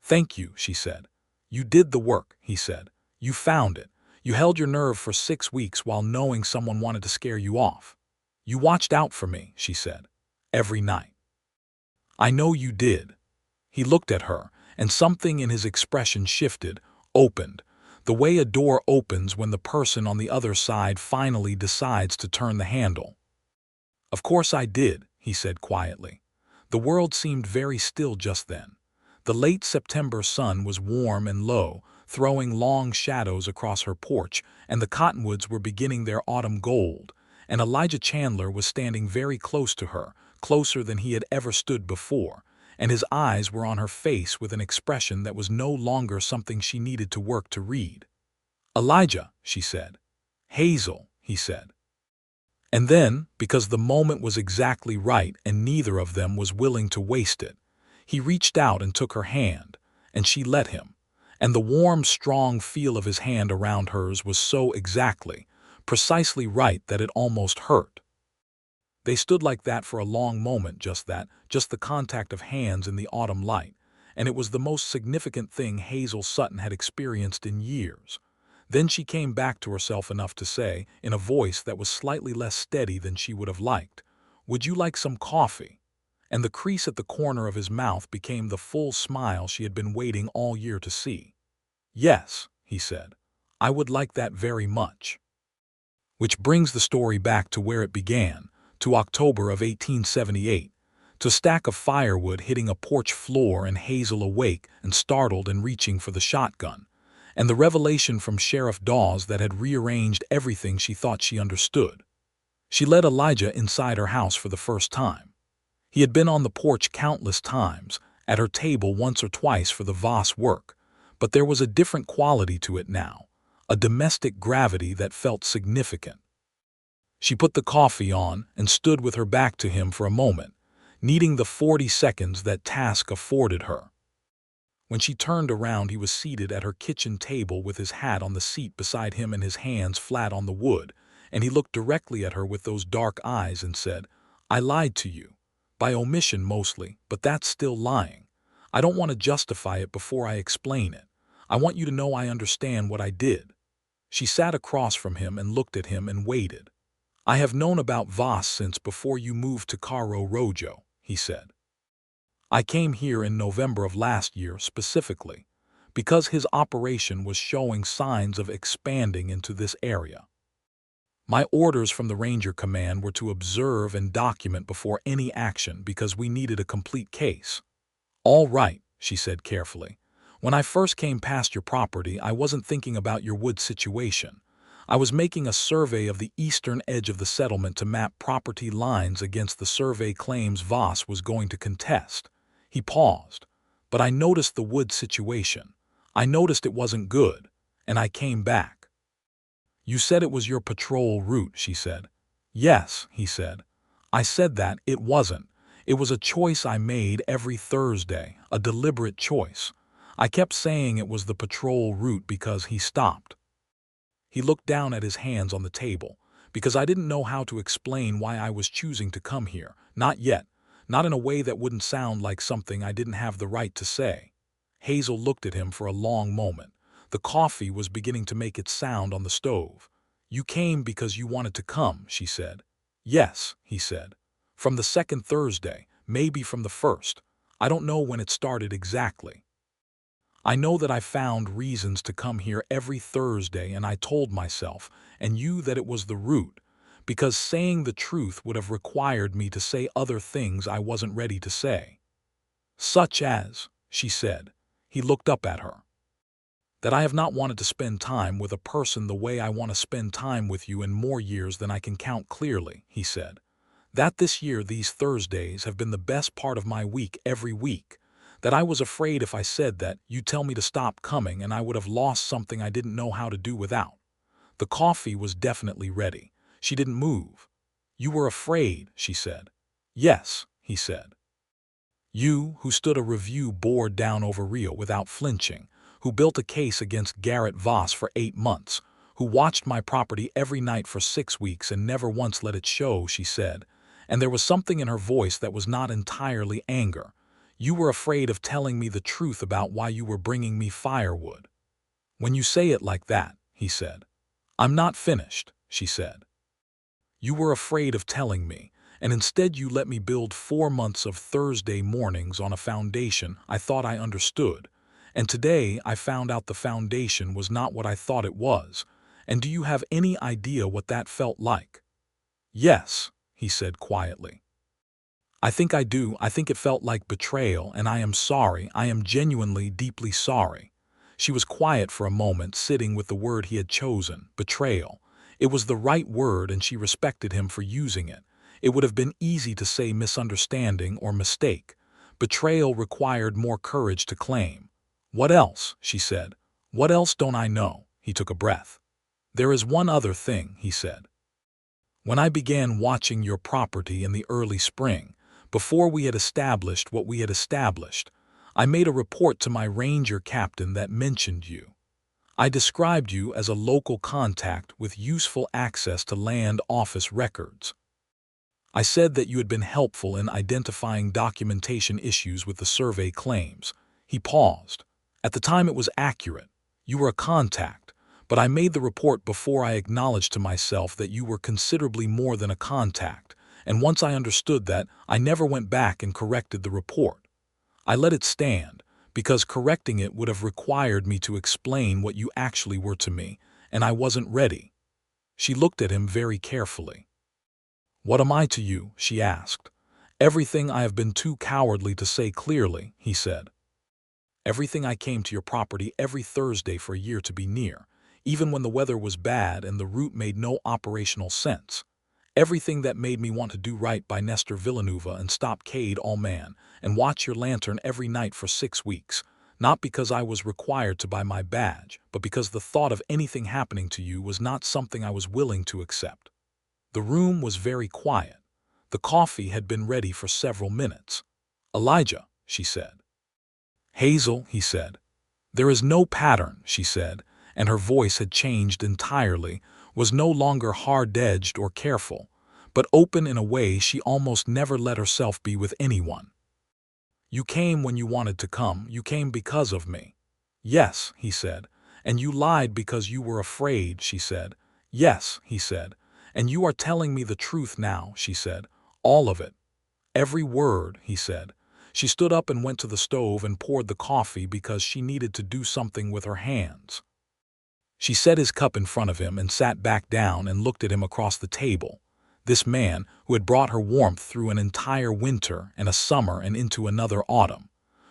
"Thank you," she said. "You did the work," he said. "You found it. You held your nerve for 6 weeks while knowing someone wanted to scare you off. You watched out for me," she said, "every night." "I know you did." He looked at her, and something in his expression shifted, opened, the way a door opens when the person on the other side finally decides to turn the handle. "Of course I did," he said quietly. The world seemed very still just then. The late September sun was warm and low, throwing long shadows across her porch, and the cottonwoods were beginning their autumn gold, and Elijah Chandler was standing very close to her, closer than he had ever stood before, and his eyes were on her face with an expression that was no longer something she needed to work to read. "Elijah," she said. "Hazel," he said. And then, because the moment was exactly right and neither of them was willing to waste it, he reached out and took her hand, and she let him, and the warm, strong feel of his hand around hers was so exactly, precisely right that it almost hurt. They stood like that for a long moment, just the contact of hands in the autumn light, and it was the most significant thing Hazel Sutton had experienced in years. Then she came back to herself enough to say, in a voice that was slightly less steady than she would have liked, "Would you like some coffee?" And the crease at the corner of his mouth became the full smile she had been waiting all year to see. "Yes," he said, "I would like that very much." Which brings the story back to where it began, to October of 1878, to a stack of firewood hitting a porch floor and Hazel awake and startled and reaching for the shotgun, and the revelation from Sheriff Dawes that had rearranged everything she thought she understood. She led Elijah inside her house for the first time. He had been on the porch countless times, at her table once or twice for the Voss work, but there was a different quality to it now, a domestic gravity that felt significant. She put the coffee on and stood with her back to him for a moment, needing the 40 seconds that task afforded her. When she turned around, he was seated at her kitchen table with his hat on the seat beside him and his hands flat on the wood, and he looked directly at her with those dark eyes and said, "I lied to you. By omission mostly, but that's still lying. I don't want to justify it before I explain it. I want you to know I understand what I did." She sat across from him and looked at him and waited. "I have known about Voss since before you moved to Caro Rojo," he said. "I came here in November of last year specifically, because his operation was showing signs of expanding into this area. My orders from the Ranger Command were to observe and document before any action because we needed a complete case." "All right," she said carefully. "When I first came past your property, I wasn't thinking about your wood situation. I was making a survey of the eastern edge of the settlement to map property lines against the survey claims Voss was going to contest." He paused. "But I noticed the wood situation. I noticed it wasn't good, and I came back." "You said it was your patrol route," she said. "Yes," he said. "I said that it wasn't. It was a choice I made every Thursday, a deliberate choice. I kept saying it was the patrol route because," he stopped. He looked down at his hands on the table, "because I didn't know how to explain why I was choosing to come here. Not yet. Not in a way that wouldn't sound like something I didn't have the right to say." Hazel looked at him for a long moment. The coffee was beginning to make its sound on the stove. "You came because you wanted to come," she said. "Yes," he said. "From the second Thursday, maybe from the first. I don't know when it started exactly." I know that I found reasons to come here every Thursday, and I told myself and you that it was the root, because saying the truth would have required me to say other things I wasn't ready to say. Such as, she said. He looked up at her. That I have not wanted to spend time with a person the way I want to spend time with you in more years than I can count clearly, he said. That this year these Thursdays have been the best part of my week every week. That I was afraid if I said that, you'd tell me to stop coming and I would have lost something I didn't know how to do without. The coffee was definitely ready. She didn't move. You were afraid, she said. Yes, he said. You, who stood a review board down over Rio without flinching, who built a case against Garrett Voss for 8 months, who watched my property every night for 6 weeks and never once let it show, she said, and there was something in her voice that was not entirely anger. You were afraid of telling me the truth about why you were bringing me firewood. When you say it like that, he said. I'm not finished, she said. You were afraid of telling me, and instead you let me build 4 months of Thursday mornings on a foundation I thought I understood, and today I found out the foundation was not what I thought it was, and do you have any idea what that felt like? Yes, he said quietly. I think I do. I think it felt like betrayal, and I am sorry. I am genuinely, deeply sorry. She was quiet for a moment, sitting with the word he had chosen, betrayal. It was the right word, and she respected him for using it. It would have been easy to say misunderstanding or mistake. Betrayal required more courage to claim. What else? She said. What else don't I know? He took a breath. There is one other thing, he said. When I began watching your property in the early spring, before we had established what we had established, I made a report to my ranger captain that mentioned you. I described you as a local contact with useful access to land office records. I said that you had been helpful in identifying documentation issues with the survey claims. He paused. At the time it was accurate. You were a contact, but I made the report before I acknowledged to myself that you were considerably more than a contact, and once I understood that, I never went back and corrected the report. I let it stand, because correcting it would have required me to explain what you actually were to me, and I wasn't ready. She looked at him very carefully. What am I to you? She asked. Everything I have been too cowardly to say clearly, he said. Everything I came to your property every Thursday for a year to be near, even when the weather was bad and the route made no operational sense. Everything that made me want to do right by Nestor Villanueva and stop Cade Allman and watch your lantern every night for 6 weeks, not because I was required to buy my badge, but because the thought of anything happening to you was not something I was willing to accept. The room was very quiet. The coffee had been ready for several minutes. Elijah, she said. Hazel, he said. There is no pattern, she said, and her voice had changed entirely, was no longer hard-edged or careful, but open in a way she almost never let herself be with anyone. You came when you wanted to come, you came because of me. Yes, he said, and you lied because you were afraid, she said. Yes, he said, and you are telling me the truth now, she said. All of it. Every word, he said. She stood up and went to the stove and poured the coffee because she needed to do something with her hands. She set his cup in front of him and sat back down and looked at him across the table. This man who had brought her warmth through an entire winter and a summer and into another autumn,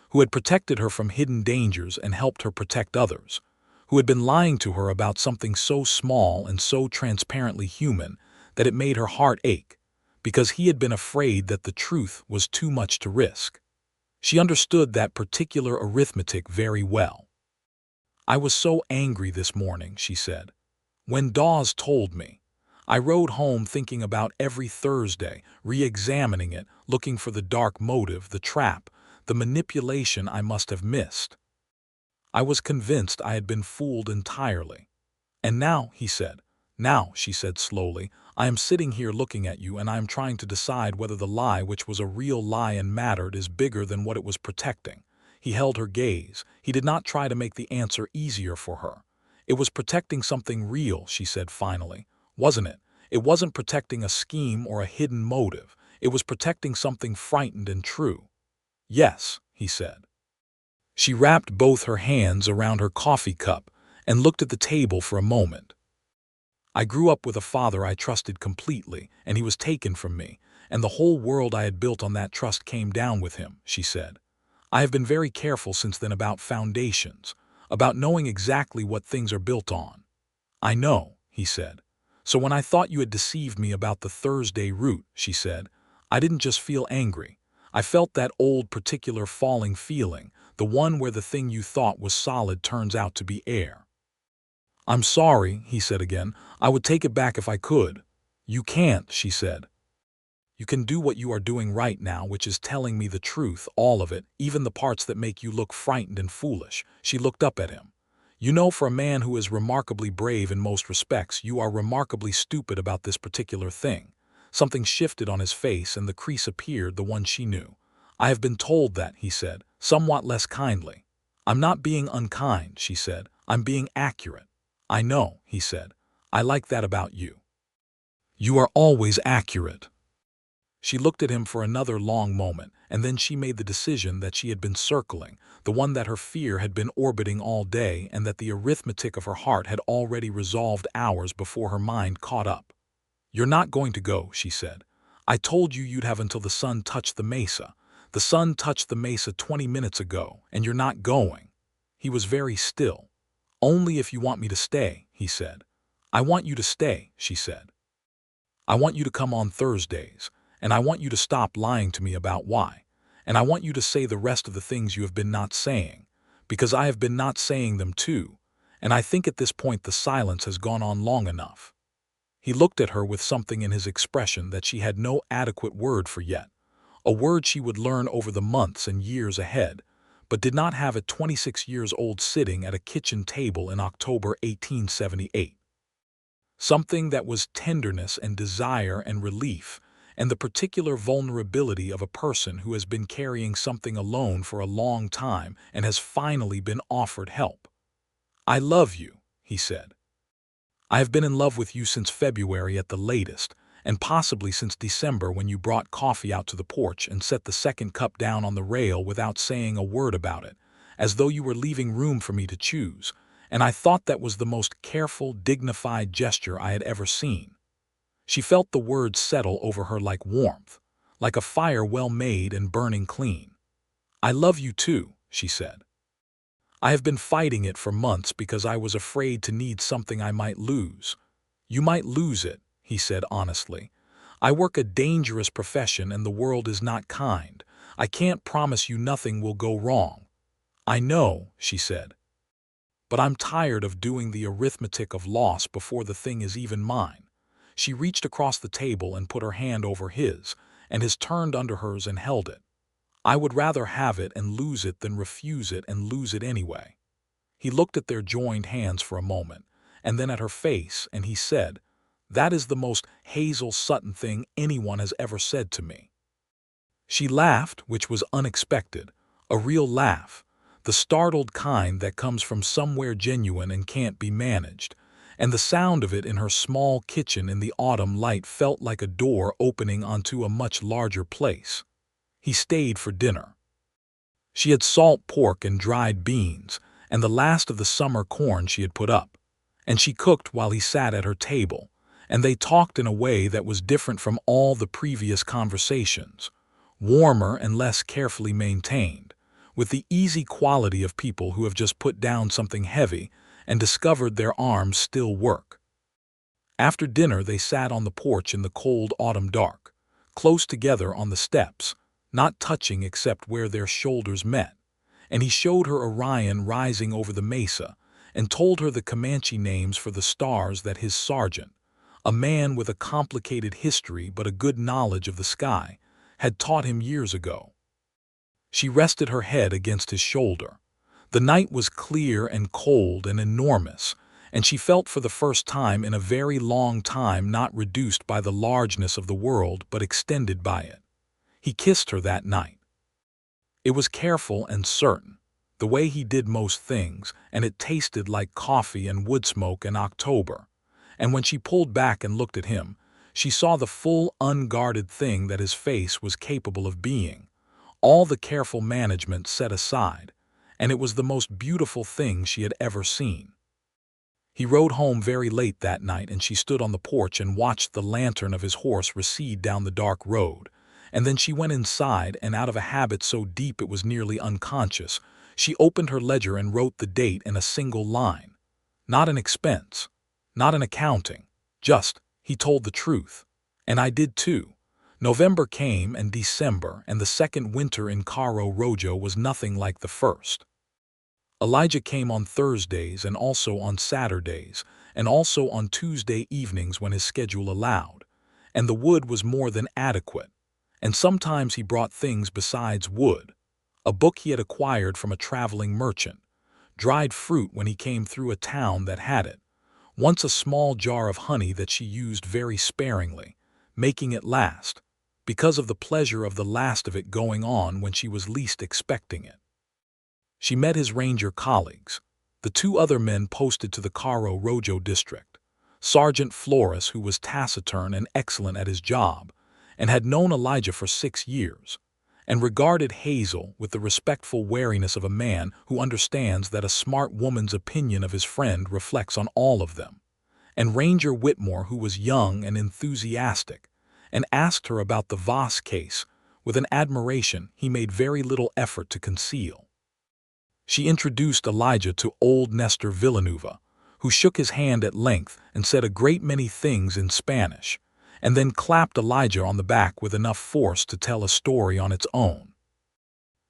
who had protected her from hidden dangers and helped her protect others, who had been lying to her about something so small and so transparently human that it made her heart ache, because he had been afraid that the truth was too much to risk. She understood that particular arithmetic very well. I was so angry this morning, she said. When Dawes told me, I rode home thinking about every Thursday, re-examining it, looking for the dark motive, the trap, the manipulation I must have missed. I was convinced I had been fooled entirely. And now, he said, now, she said slowly, I am sitting here looking at you and I am trying to decide whether the lie which was a real lie and mattered is bigger than what it was protecting. He held her gaze. He did not try to make the answer easier for her. It was protecting something real, she said finally, wasn't it? It wasn't protecting a scheme or a hidden motive. It was protecting something frightened and true. Yes, he said. She wrapped both her hands around her coffee cup and looked at the table for a moment. I grew up with a father I trusted completely, and he was taken from me, and the whole world I had built on that trust came down with him, she said. I have been very careful since then about foundations, about knowing exactly what things are built on. I know, he said. So when I thought you had deceived me about the Thursday route, she said, I didn't just feel angry. I felt that old particular falling feeling, the one where the thing you thought was solid turns out to be air. I'm sorry, he said again. I would take it back if I could. You can't, she said. You can do what you are doing right now, which is telling me the truth, all of it, even the parts that make you look frightened and foolish. She looked up at him. You know, for a man who is remarkably brave in most respects, you are remarkably stupid about this particular thing. Something shifted on his face and the crease appeared, the one she knew. I have been told that, he said, somewhat less kindly. I'm not being unkind, she said. I'm being accurate. I know, he said. I like that about you. You are always accurate. She looked at him for another long moment, and then she made the decision that she had been circling, the one that her fear had been orbiting all day, and that the arithmetic of her heart had already resolved hours before her mind caught up. You're not going to go, she said. I told you you'd have until the sun touched the mesa. The sun touched the mesa 20 minutes ago, and you're not going. He was very still. Only if you want me to stay, he said. I want you to stay, she said. I want you to come on Thursdays. And I want you to stop lying to me about why. And I want you to say the rest of the things you have been not saying, because I have been not saying them too, and I think at this point the silence has gone on long enough. He looked at her with something in his expression that she had no adequate word for yet, a word she would learn over the months and years ahead, but did not have at 26 years old sitting at a kitchen table in October 1878. Something that was tenderness and desire and relief, and the particular vulnerability of a person who has been carrying something alone for a long time and has finally been offered help. I love you, he said. I have been in love with you since February at the latest, and possibly since December when you brought coffee out to the porch and set the second cup down on the rail without saying a word about it, as though you were leaving room for me to choose, and I thought that was the most careful, dignified gesture I had ever seen. She felt the words settle over her like warmth, like a fire well made and burning clean. I love you too, she said. I have been fighting it for months because I was afraid to need something I might lose. You might lose it, he said honestly. I work a dangerous profession and the world is not kind. I can't promise you nothing will go wrong. I know, she said. But I'm tired of doing the arithmetic of loss before the thing is even mine. She reached across the table and put her hand over his, and his turned under hers and held it. I would rather have it and lose it than refuse it and lose it anyway. He looked at their joined hands for a moment, and then at her face, and he said, That is the most Hazel Sutton thing anyone has ever said to me. She laughed, which was unexpected, a real laugh, the startled kind that comes from somewhere genuine and can't be managed, and the sound of it in her small kitchen in the autumn light felt like a door opening onto a much larger place. He stayed for dinner. She had salt pork and dried beans, and the last of the summer corn she had put up, and she cooked while he sat at her table, and they talked in a way that was different from all the previous conversations, warmer and less carefully maintained, with the easy quality of people who have just put down something heavy and discovered their arms still work. After dinner they sat on the porch in the cold autumn dark, close together on the steps, not touching except where their shoulders met, and he showed her Orion rising over the mesa and told her the Comanche names for the stars that his sergeant, a man with a complicated history but a good knowledge of the sky, had taught him years ago. She rested her head against his shoulder. The night was clear and cold and enormous, and she felt for the first time in a very long time not reduced by the largeness of the world but extended by it. He kissed her that night. It was careful and certain, the way he did most things, and it tasted like coffee and wood smoke in October. And when she pulled back and looked at him, she saw the full, unguarded thing that his face was capable of being, all the careful management set aside, and it was the most beautiful thing she had ever seen. He rode home very late that night, and she stood on the porch and watched the lantern of his horse recede down the dark road. And then she went inside, and out of a habit so deep it was nearly unconscious, she opened her ledger and wrote the date in a single line. Not an expense, not an accounting, just, he told the truth. And I did too. November came and December, and the second winter in Caro Rojo was nothing like the first. Elijah came on Thursdays and also on Saturdays, and also on Tuesday evenings when his schedule allowed. And the wood was more than adequate. And sometimes he brought things besides wood. A book he had acquired from a traveling merchant, dried fruit when he came through a town that had it, once a small jar of honey that she used very sparingly, making it last, because of the pleasure of the last of it going on when she was least expecting it. She met his ranger colleagues, the two other men posted to the Caro Rojo district, Sergeant Flores, who was taciturn and excellent at his job, and had known Elijah for 6 years, and regarded Hazel with the respectful wariness of a man who understands that a smart woman's opinion of his friend reflects on all of them, and Ranger Whitmore, who was young and enthusiastic, and asked her about the Voss case with an admiration he made very little effort to conceal. She introduced Elijah to old Nestor Villanueva, who shook his hand at length and said a great many things in Spanish, and then clapped Elijah on the back with enough force to tell a story on its own.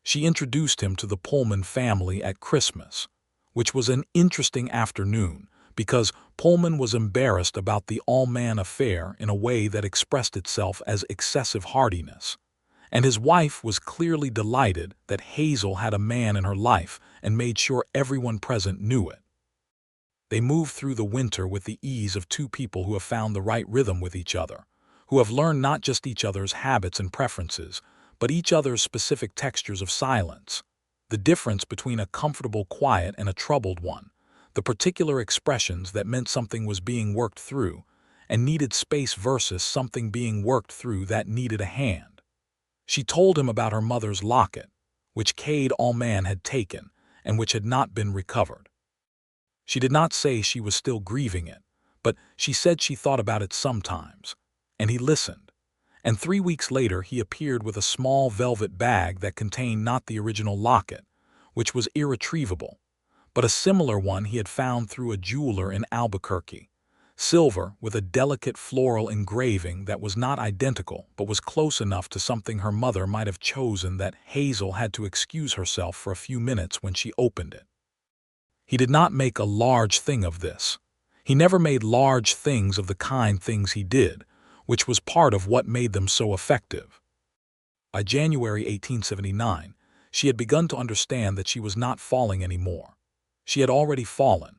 She introduced him to the Pullman family at Christmas, which was an interesting afternoon because Pullman was embarrassed about the all-man affair in a way that expressed itself as excessive hardiness, and his wife was clearly delighted that Hazel had a man in her life and made sure everyone present knew it. They moved through the winter with the ease of two people who have found the right rhythm with each other, who have learned not just each other's habits and preferences, but each other's specific textures of silence, the difference between a comfortable quiet and a troubled one, the particular expressions that meant something was being worked through and needed space versus something being worked through that needed a hand. She told him about her mother's locket, which Cade Allman had taken and which had not been recovered. She did not say she was still grieving it, but she said she thought about it sometimes, and he listened. And 3 weeks later he appeared with a small velvet bag that contained not the original locket, which was irretrievable, but a similar one he had found through a jeweler in Albuquerque, silver with a delicate floral engraving that was not identical but was close enough to something her mother might have chosen that Hazel had to excuse herself for a few minutes when she opened it. He did not make a large thing of this. He never made large things of the kind things he did, which was part of what made them so effective. By January 1879, she had begun to understand that she was not falling anymore. She had already fallen.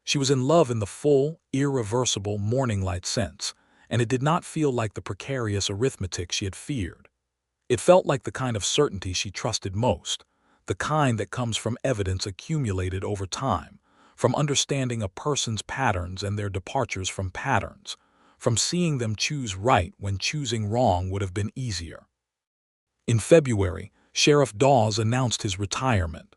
She was in love in the full, irreversible morning light sense, and it did not feel like the precarious arithmetic she had feared. It felt like the kind of certainty she trusted most, the kind that comes from evidence accumulated over time, from understanding a person's patterns and their departures from patterns, from seeing them choose right when choosing wrong would have been easier. In February, Sheriff Dawes announced his retirement.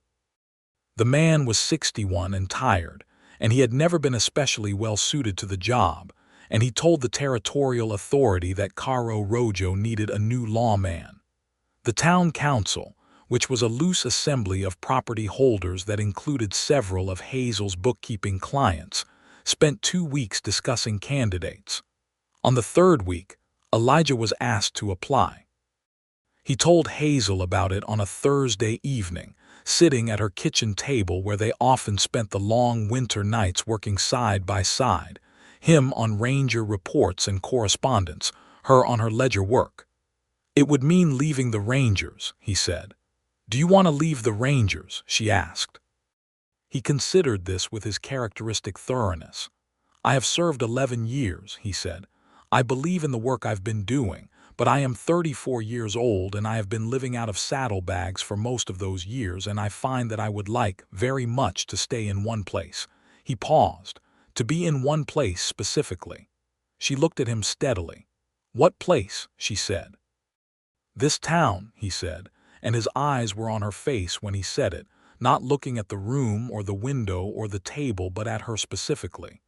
The man was 61 and tired, and he had never been especially well suited to the job, and he told the territorial authority that Caro Rojo needed a new lawman. The town council, which was a loose assembly of property holders that included several of Hazel's bookkeeping clients, spent 2 weeks discussing candidates. On the third week, Elijah was asked to apply. He told Hazel about it on a Thursday evening, sitting at her kitchen table where they often spent the long winter nights working side by side, him on ranger reports and correspondence, her on her ledger work. It would mean leaving the Rangers, he said. Do you want to leave the Rangers? She asked. He considered this with his characteristic thoroughness. I have served 11 years, he said. I believe in the work I've been doing, but I am 34 years old and I have been living out of saddlebags for most of those years, and I find that I would like very much to stay in one place. He paused. To be in one place specifically. She looked at him steadily. What place? She said. This town, he said, and his eyes were on her face when he said it, not looking at the room or the window or the table but at her specifically.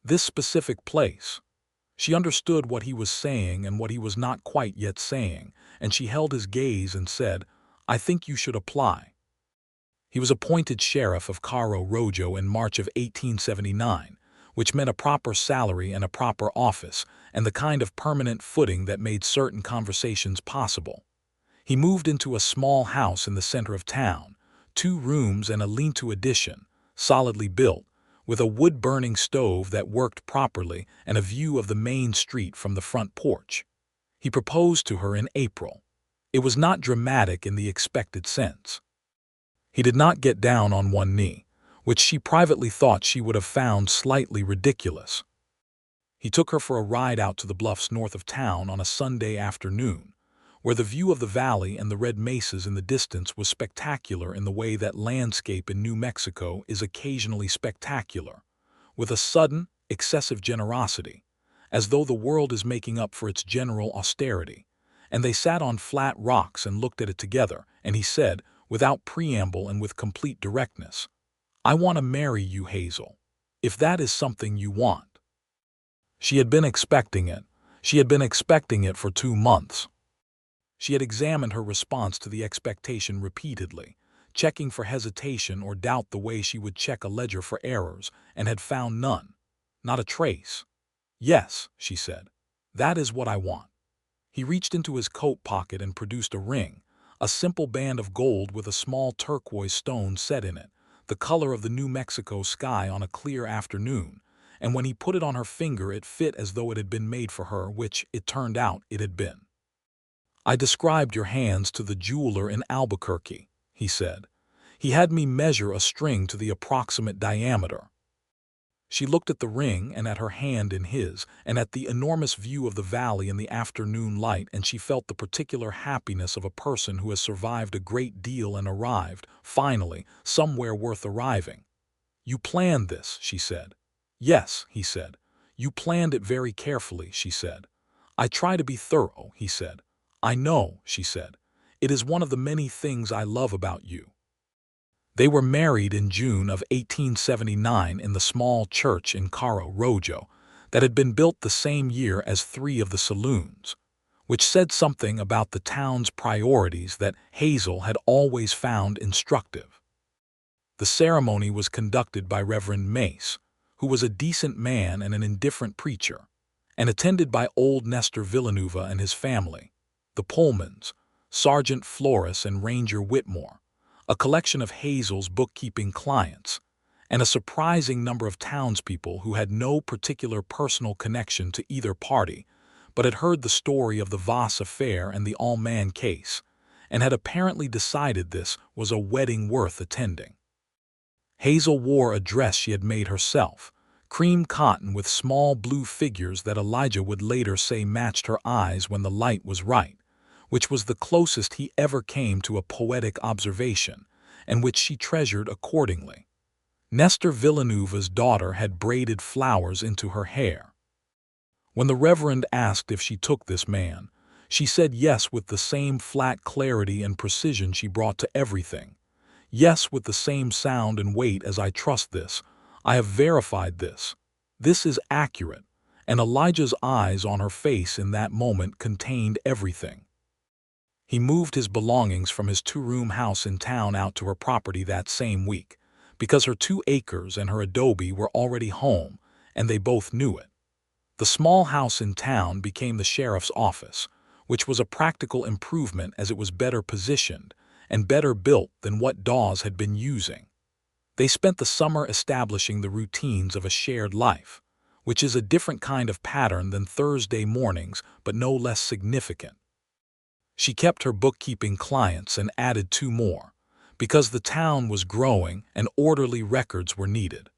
This specific place. She understood what he was saying and what he was not quite yet saying, and she held his gaze and said, "I think you should apply." He was appointed sheriff of Cairo Rojo in March of 1879, which meant a proper salary and a proper office, and the kind of permanent footing that made certain conversations possible. He moved into a small house in the center of town, 2 rooms and a lean-to addition, solidly built, with a wood-burning stove that worked properly and a view of the main street from the front porch. He proposed to her in April. It was not dramatic in the expected sense. He did not get down on one knee, which she privately thought she would have found slightly ridiculous. He took her for a ride out to the bluffs north of town on a Sunday afternoon, where the view of the valley and the red mesas in the distance was spectacular in the way that landscape in New Mexico is occasionally spectacular, with a sudden, excessive generosity, as though the world is making up for its general austerity. And they sat on flat rocks and looked at it together, and he said, without preamble and with complete directness, "I want to marry you, Hazel, if that is something you want." She had been expecting it. She had been expecting it for 2 months. She had examined her response to the expectation repeatedly, checking for hesitation or doubt the way she would check a ledger for errors, and had found none. Not a trace. "Yes," she said, "that is what I want." He reached into his coat pocket and produced a ring, a simple band of gold with a small turquoise stone set in it, the color of the New Mexico sky on a clear afternoon, and when he put it on her finger it fit as though it had been made for her, which, it turned out, it had been. "I described your hands to the jeweler in Albuquerque," he said. "He had me measure a string to the approximate diameter." She looked at the ring and at her hand in his, and at the enormous view of the valley in the afternoon light, and she felt the particular happiness of a person who has survived a great deal and arrived, finally, somewhere worth arriving. "You planned this," she said. "Yes," he said. "You planned it very carefully," she said. "I try to be thorough," he said. "I know," she said. "It is one of the many things I love about you." They were married in June of 1879 in the small church in Cairo Rojo that had been built the same year as 3 of the saloons, which said something about the town's priorities that Hazel had always found instructive. The ceremony was conducted by Reverend Mace, who was a decent man and an indifferent preacher, and attended by old Nestor Villanueva and his family, the Pullmans, Sergeant Flores and Ranger Whitmore, a collection of Hazel's bookkeeping clients, and a surprising number of townspeople who had no particular personal connection to either party, but had heard the story of the Voss affair and the Allman case, and had apparently decided this was a wedding worth attending. Hazel wore a dress she had made herself, cream cotton with small blue figures that Elijah would later say matched her eyes when the light was right, which was the closest he ever came to a poetic observation, and which she treasured accordingly. Nestor Villanueva's daughter had braided flowers into her hair. When the Reverend asked if she took this man, she said yes with the same flat clarity and precision she brought to everything. Yes with the same sound and weight as "I trust this. I have verified this. This is accurate." And Elijah's eyes on her face in that moment contained everything. He moved his belongings from his 2-room house in town out to her property that same week, because her 2 acres and her adobe were already home, and they both knew it. The small house in town became the sheriff's office, which was a practical improvement as it was better positioned and better built than what Dawes had been using. They spent the summer establishing the routines of a shared life, which is a different kind of pattern than Thursday mornings but no less significant. She kept her bookkeeping clients and added 2 more, because the town was growing and orderly records were needed.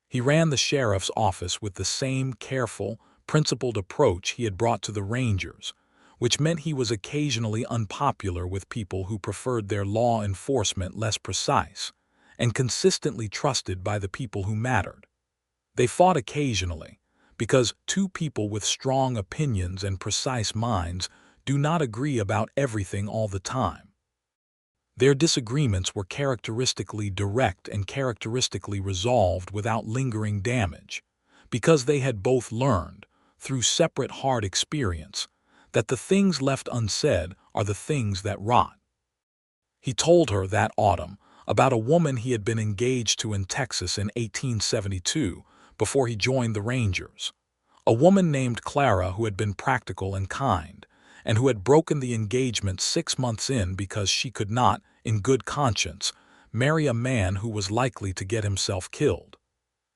He ran the sheriff's office with the same careful, principled approach he had brought to the Rangers, which meant he was occasionally unpopular with people who preferred their law enforcement less precise, and consistently trusted by the people who mattered. They fought occasionally, because 2 people with strong opinions and precise minds do not agree about everything all the time. Their disagreements were characteristically direct and characteristically resolved without lingering damage, because they had both learned, through separate hard experience, that the things left unsaid are the things that rot. He told her that autumn about a woman he had been engaged to in Texas in 1872 before he joined the Rangers. A woman named Clara who had been practical and kind, and who had broken the engagement 6 months in because she could not, in good conscience, marry a man who was likely to get himself killed.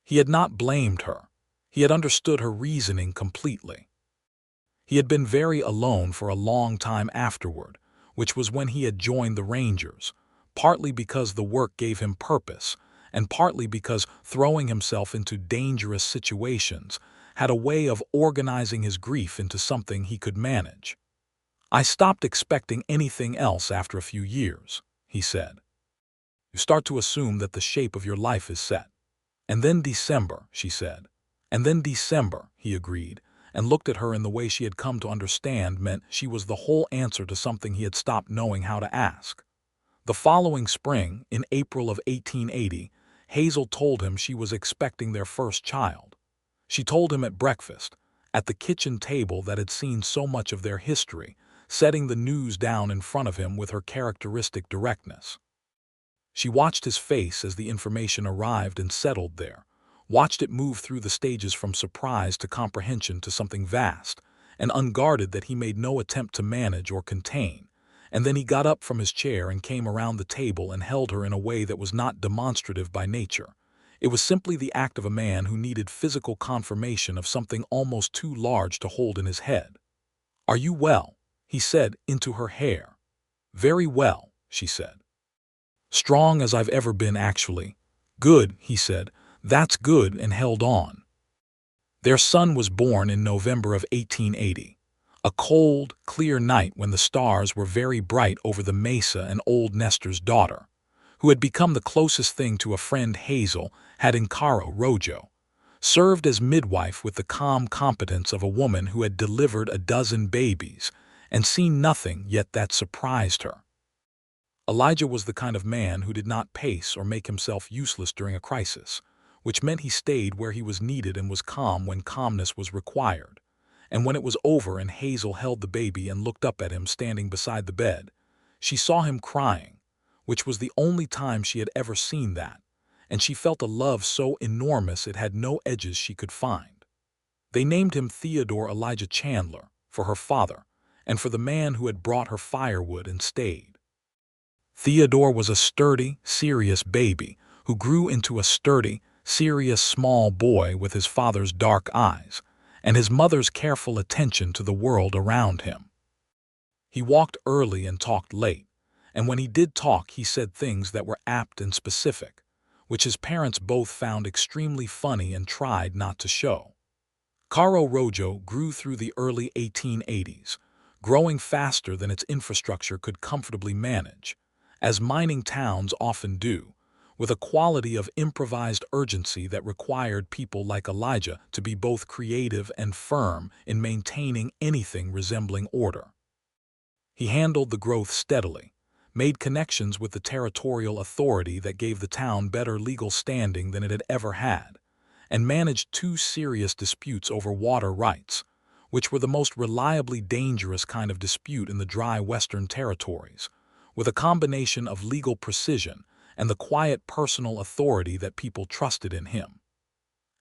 He had not blamed her. He had understood her reasoning completely. He had been very alone for a long time afterward, which was when he had joined the Rangers, partly because the work gave him purpose, and partly because throwing himself into dangerous situations had a way of organizing his grief into something he could manage. "I stopped expecting anything else after a few years," he said. "You start to assume that the shape of your life is set." "And then December," she said. "And then December," he agreed, and looked at her in the way she had come to understand meant she was the whole answer to something he had stopped knowing how to ask. The following spring, in April of 1880, Hazel told him she was expecting their first child. She told him at breakfast, at the kitchen table that had seen so much of their history, setting the news down in front of him with her characteristic directness. She watched his face as the information arrived and settled there, watched it move through the stages from surprise to comprehension to something vast and unguarded that he made no attempt to manage or contain, and then he got up from his chair and came around the table and held her in a way that was not demonstrative by nature. It was simply the act of a man who needed physical confirmation of something almost too large to hold in his head. "Are you well?" he said into her hair. "Very well," she said. "Strong as I've ever been, actually." "Good," he said. "That's good," and held on. Their son was born in November of 1880, a cold, clear night when the stars were very bright over the mesa, and old Nestor's daughter, who had become the closest thing to a friend Hazel had in Caro Rojo, served as midwife with the calm competence of a woman who had delivered a dozen babies and seen nothing yet that surprised her. Elijah was the kind of man who did not pace or make himself useless during a crisis, which meant he stayed where he was needed and was calm when calmness was required. And when it was over and Hazel held the baby and looked up at him standing beside the bed, she saw him crying, which was the only time she had ever seen that, and she felt a love so enormous it had no edges she could find. They named him Theodore Elijah Chandler, for her father, and for the man who had brought her firewood and stayed. Theodore was a sturdy, serious baby who grew into a sturdy, serious small boy with his father's dark eyes and his mother's careful attention to the world around him. He walked early and talked late, and when he did talk he said things that were apt and specific, which his parents both found extremely funny and tried not to show. Caro Rojo grew through the early 1880s, growing faster than its infrastructure could comfortably manage, as mining towns often do, with a quality of improvised urgency that required people like Elijah to be both creative and firm in maintaining anything resembling order. He handled the growth steadily, made connections with the territorial authority that gave the town better legal standing than it had ever had, and managed 2 serious disputes over water rights, which were the most reliably dangerous kind of dispute in the dry Western territories, with a combination of legal precision and the quiet personal authority that people trusted in him.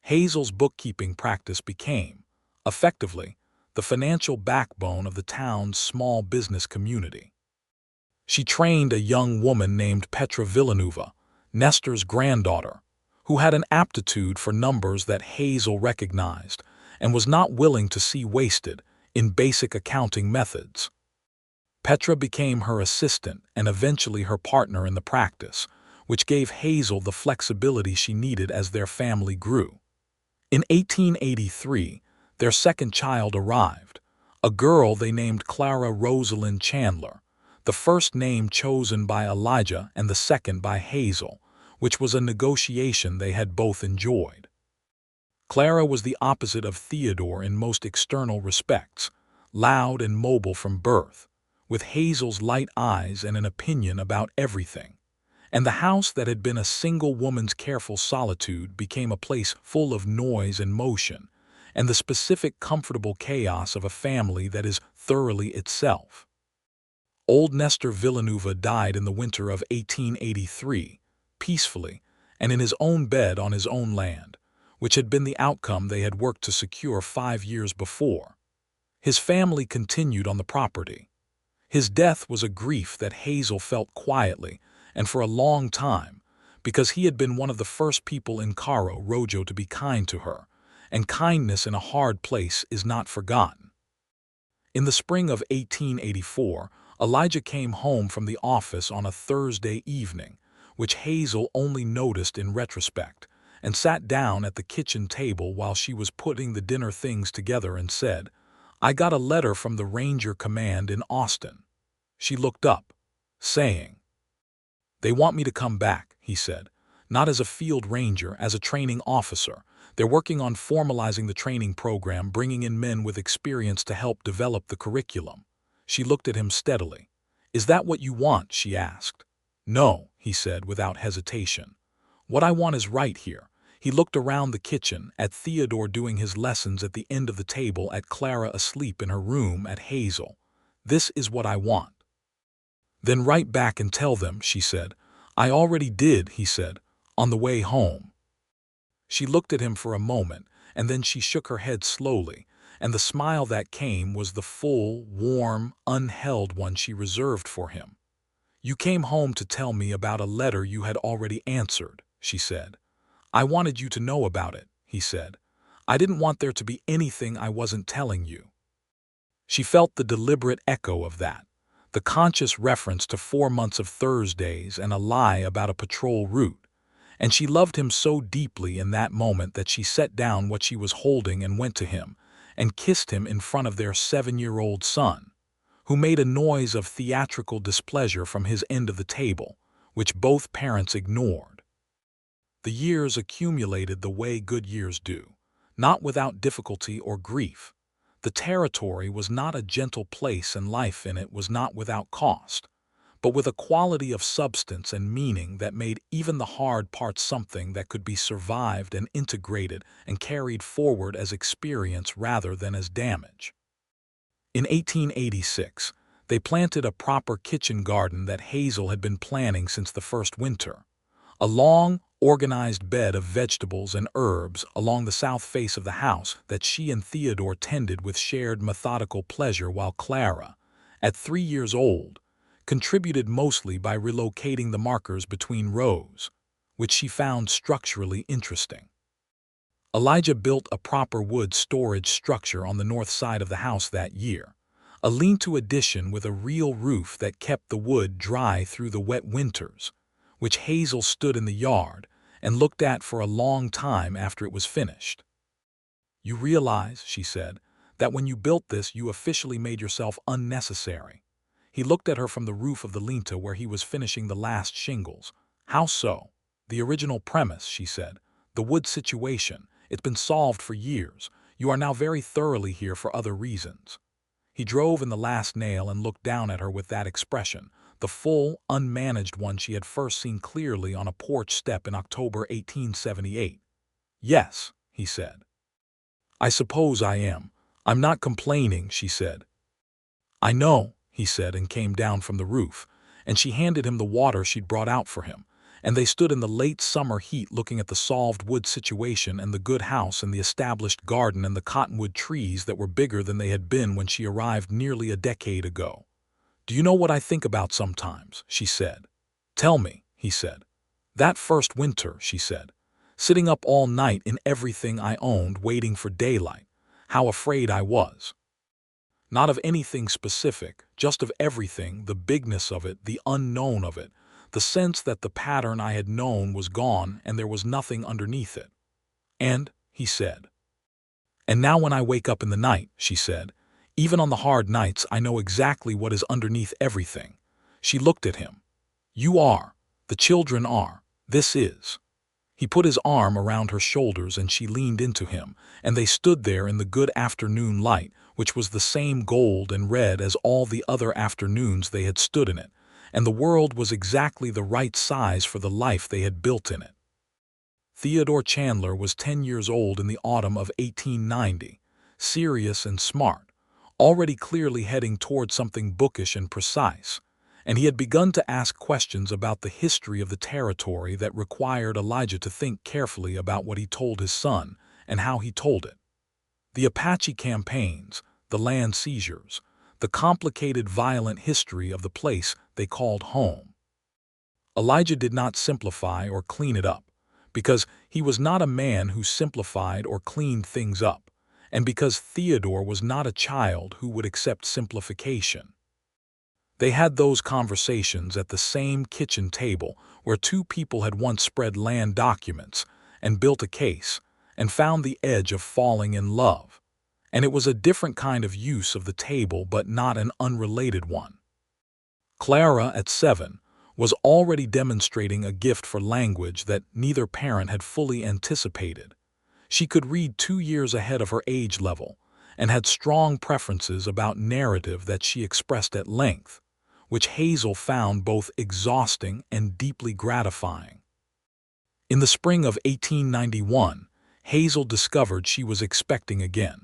Hazel's bookkeeping practice became, effectively, the financial backbone of the town's small business community. She trained a young woman named Petra Villanueva, Nestor's granddaughter, who had an aptitude for numbers that Hazel recognized and was not willing to see wasted in basic accounting methods. Petra became her assistant and eventually her partner in the practice, which gave Hazel the flexibility she needed as their family grew. In 1883, their second child arrived, a girl they named Clara Rosalind Chandler, the first name chosen by Elijah and the second by Hazel, which was a negotiation they had both enjoyed. Clara was the opposite of Theodore in most external respects, loud and mobile from birth, with Hazel's light eyes and an opinion about everything. And the house that had been a single woman's careful solitude became a place full of noise and motion, and the specific comfortable chaos of a family that is thoroughly itself. Old Nestor Villanueva died in the winter of 1883, peacefully, and in his own bed on his own land, which had been the outcome they had worked to secure 5 years before. His family continued on the property. His death was a grief that Hazel felt quietly and for a long time, because he had been one of the first people in Caro Rojo to be kind to her, and kindness in a hard place is not forgotten. In the spring of 1884, Elijah came home from the office on a Thursday evening, which Hazel only noticed in retrospect, and sat down at the kitchen table while she was putting the dinner things together and said, "I got a letter from the Ranger Command in Austin." She looked up, saying, "They want me to come back," he said, "not as a field ranger, as a training officer. They're working on formalizing the training program, bringing in men with experience to help develop the curriculum." She looked at him steadily. "Is that what you want?" she asked. "No," he said without hesitation. "What I want is right here." He looked around the kitchen, at Theodore doing his lessons at the end of the table, at Clara asleep in her room, at Hazel. "This is what I want." "Then write back and tell them," she said. "I already did," he said, "on the way home." She looked at him for a moment, and then she shook her head slowly, and the smile that came was the full, warm, unheld one she reserved for him. "You came home to tell me about a letter you had already answered," she said. "I wanted you to know about it," he said. "I didn't want there to be anything I wasn't telling you." She felt the deliberate echo of that, the conscious reference to 4 months of Thursdays and a lie about a patrol route, and she loved him so deeply in that moment that she set down what she was holding and went to him and kissed him in front of their 7-year-old son, who made a noise of theatrical displeasure from his end of the table, which both parents ignored. The years accumulated the way good years do, not without difficulty or grief. The territory was not a gentle place, and life in it was not without cost, but with a quality of substance and meaning that made even the hard parts something that could be survived and integrated and carried forward as experience rather than as damage. In 1886, they planted a proper kitchen garden that Hazel had been planning since the first winter. A long, organized bed of vegetables and herbs along the south face of the house that she and Theodore tended with shared methodical pleasure, while Clara, at 3 years old, contributed mostly by relocating the markers between rows, which she found structurally interesting. Elijah built a proper wood storage structure on the north side of the house that year, a lean-to addition with a real roof that kept the wood dry through the wet winters, which Hazel stood in the yard and looked at for a long time after it was finished. "You realize," she said, "that when you built this you officially made yourself unnecessary." He looked at her from the roof of the lean-to where he was finishing the last shingles. "How so?" "The original premise," she said. "The wood situation. It's been solved for years. You are now very thoroughly here for other reasons." He drove in the last nail and looked down at her with that expression, the full, unmanaged one she had first seen clearly on a porch step in October 1878. "Yes," he said. "I suppose I am. I'm not complaining," she said. "I know," he said, and came down from the roof, and she handed him the water she'd brought out for him, and they stood in the late summer heat looking at the solved wood situation and the good house and the established garden and the cottonwood trees that were bigger than they had been when she arrived nearly a decade ago. "Do you know what I think about sometimes?" she said. "Tell me," he said. "That first winter," she said, "sitting up all night in everything I owned waiting for daylight, how afraid I was. Not of anything specific, just of everything, the bigness of it, the unknown of it, the sense that the pattern I had known was gone and there was nothing underneath it. And," he said, "and now when I wake up in the night," she said, "even on the hard nights I know exactly what is underneath everything." She looked at him. "You are. The children are. This is." He put his arm around her shoulders and she leaned into him, and they stood there in the good afternoon light, which was the same gold and red as all the other afternoons they had stood in it, and the world was exactly the right size for the life they had built in it. Theodore Chandler was 10 years old in the autumn of 1890, serious and smart, already clearly heading toward something bookish and precise, and he had begun to ask questions about the history of the territory that required Elijah to think carefully about what he told his son and how he told it. The Apache campaigns, the land seizures, the complicated violent history of the place they called home. Elijah did not simplify or clean it up, because he was not a man who simplified or cleaned things up, and because Theodore was not a child who would accept simplification. They had those conversations at the same kitchen table where two people had once spread land documents and built a case and found the edge of falling in love, and it was a different kind of use of the table but not an unrelated one. Clara, at 7, was already demonstrating a gift for language that neither parent had fully anticipated. She could read 2 years ahead of her age level and had strong preferences about narrative that she expressed at length, which Hazel found both exhausting and deeply gratifying. In the spring of 1891, Hazel discovered she was expecting again,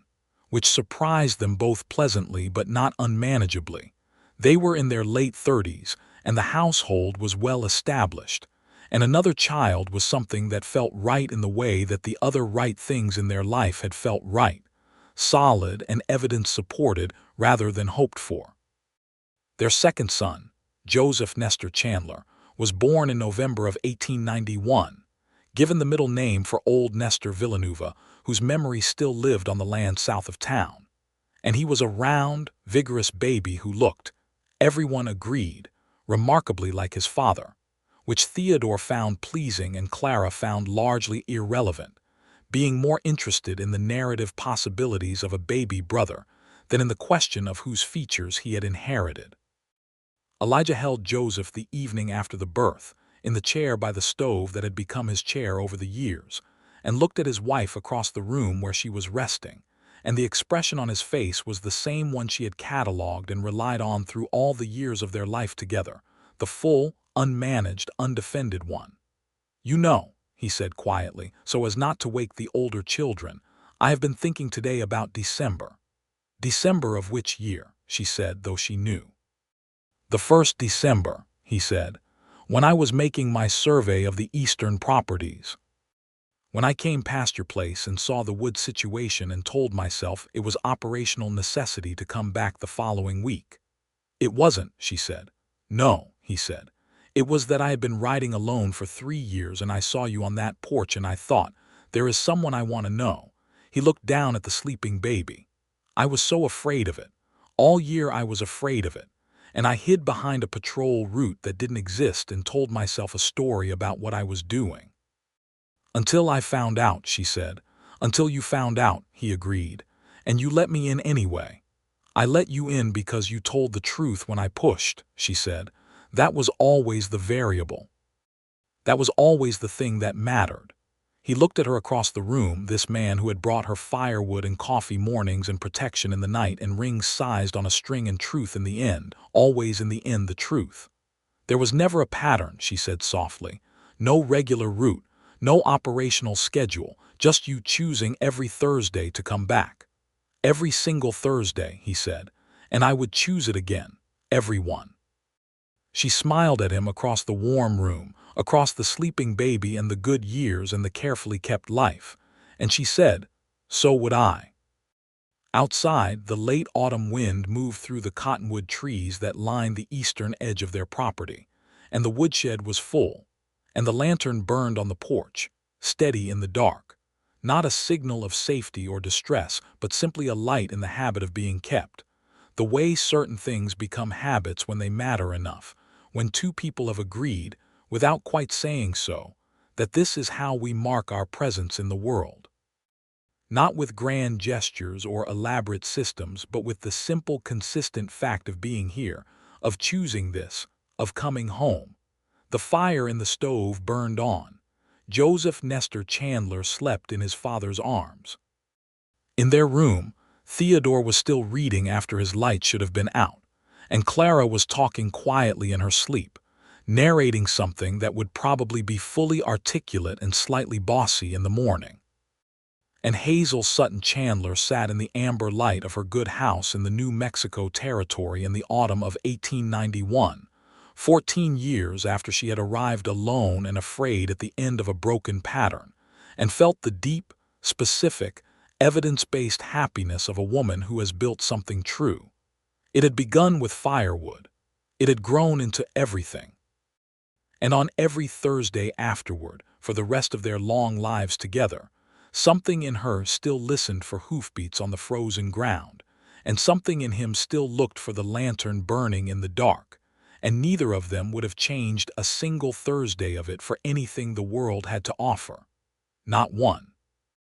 which surprised them both pleasantly but not unmanageably. They were in their late 30s, and the household was well established, and another child was something that felt right in the way that the other right things in their life had felt right, solid and evidence-supported rather than hoped for. Their second son, Joseph Nestor Chandler, was born in November of 1891, given the middle name for old Nestor Villanueva, whose memory still lived on the land south of town. And he was a round, vigorous baby who looked, everyone agreed, remarkably like his father, which Theodore found pleasing and Clara found largely irrelevant, being more interested in the narrative possibilities of a baby brother than in the question of whose features he had inherited. Elijah held Joseph the evening after the birth, in the chair by the stove that had become his chair over the years, and looked at his wife across the room where she was resting, and the expression on his face was the same one she had catalogued and relied on through all the years of their life together, the full, unmanaged, undefended one. "You know," he said quietly, so as not to wake the older children, "I have been thinking today about December." "December of which year?" she said, though she knew. "The first December," he said, "when I was making my survey of the eastern properties. When I came past your place and saw the wood situation and told myself it was operational necessity to come back the following week." "It wasn't," she said. "No," he said. "It was that I had been riding alone for 3 years and I saw you on that porch and I thought, there is someone I want to know." He looked down at the sleeping baby. "I was so afraid of it. All year I was afraid of it. And I hid behind a patrol route that didn't exist and told myself a story about what I was doing." "Until I found out," she said. "Until you found out," he agreed. "And you let me in anyway." "I let you in because you told the truth when I pushed," she said. "That was always the variable. That was always the thing that mattered." He looked at her across the room, this man who had brought her firewood and coffee mornings and protection in the night and rings sized on a string and truth in the end, always in the end the truth. "There was never a pattern," she said softly. "No regular route, no operational schedule, just you choosing every Thursday to come back." "Every single Thursday," he said, "and I would choose it again, every one." She smiled at him across the warm room, across the sleeping baby and the good years and the carefully kept life, and she said, "So would I." Outside, the late autumn wind moved through the cottonwood trees that lined the eastern edge of their property, and the woodshed was full, and the lantern burned on the porch, steady in the dark, not a signal of safety or distress, but simply a light in the habit of being kept, the way certain things become habits when they matter enough, when two people have agreed, without quite saying so, that this is how we mark our presence in the world. Not with grand gestures or elaborate systems, but with the simple, consistent fact of being here, of choosing this, of coming home. The fire in the stove burned on. Joseph Nestor Chandler slept in his father's arms. In their room, Theodore was still reading after his light should have been out, and Clara was talking quietly in her sleep, narrating something that would probably be fully articulate and slightly bossy in the morning. And Hazel Sutton Chandler sat in the amber light of her good house in the New Mexico territory in the autumn of 1891, 14 years after she had arrived alone and afraid at the end of a broken pattern, and felt the deep, specific, evidence-based happiness of a woman who has built something true. It had begun with firewood. It had grown into everything. And on every Thursday afterward, for the rest of their long lives together, something in her still listened for hoofbeats on the frozen ground, and something in him still looked for the lantern burning in the dark, and neither of them would have changed a single Thursday of it for anything the world had to offer. Not one.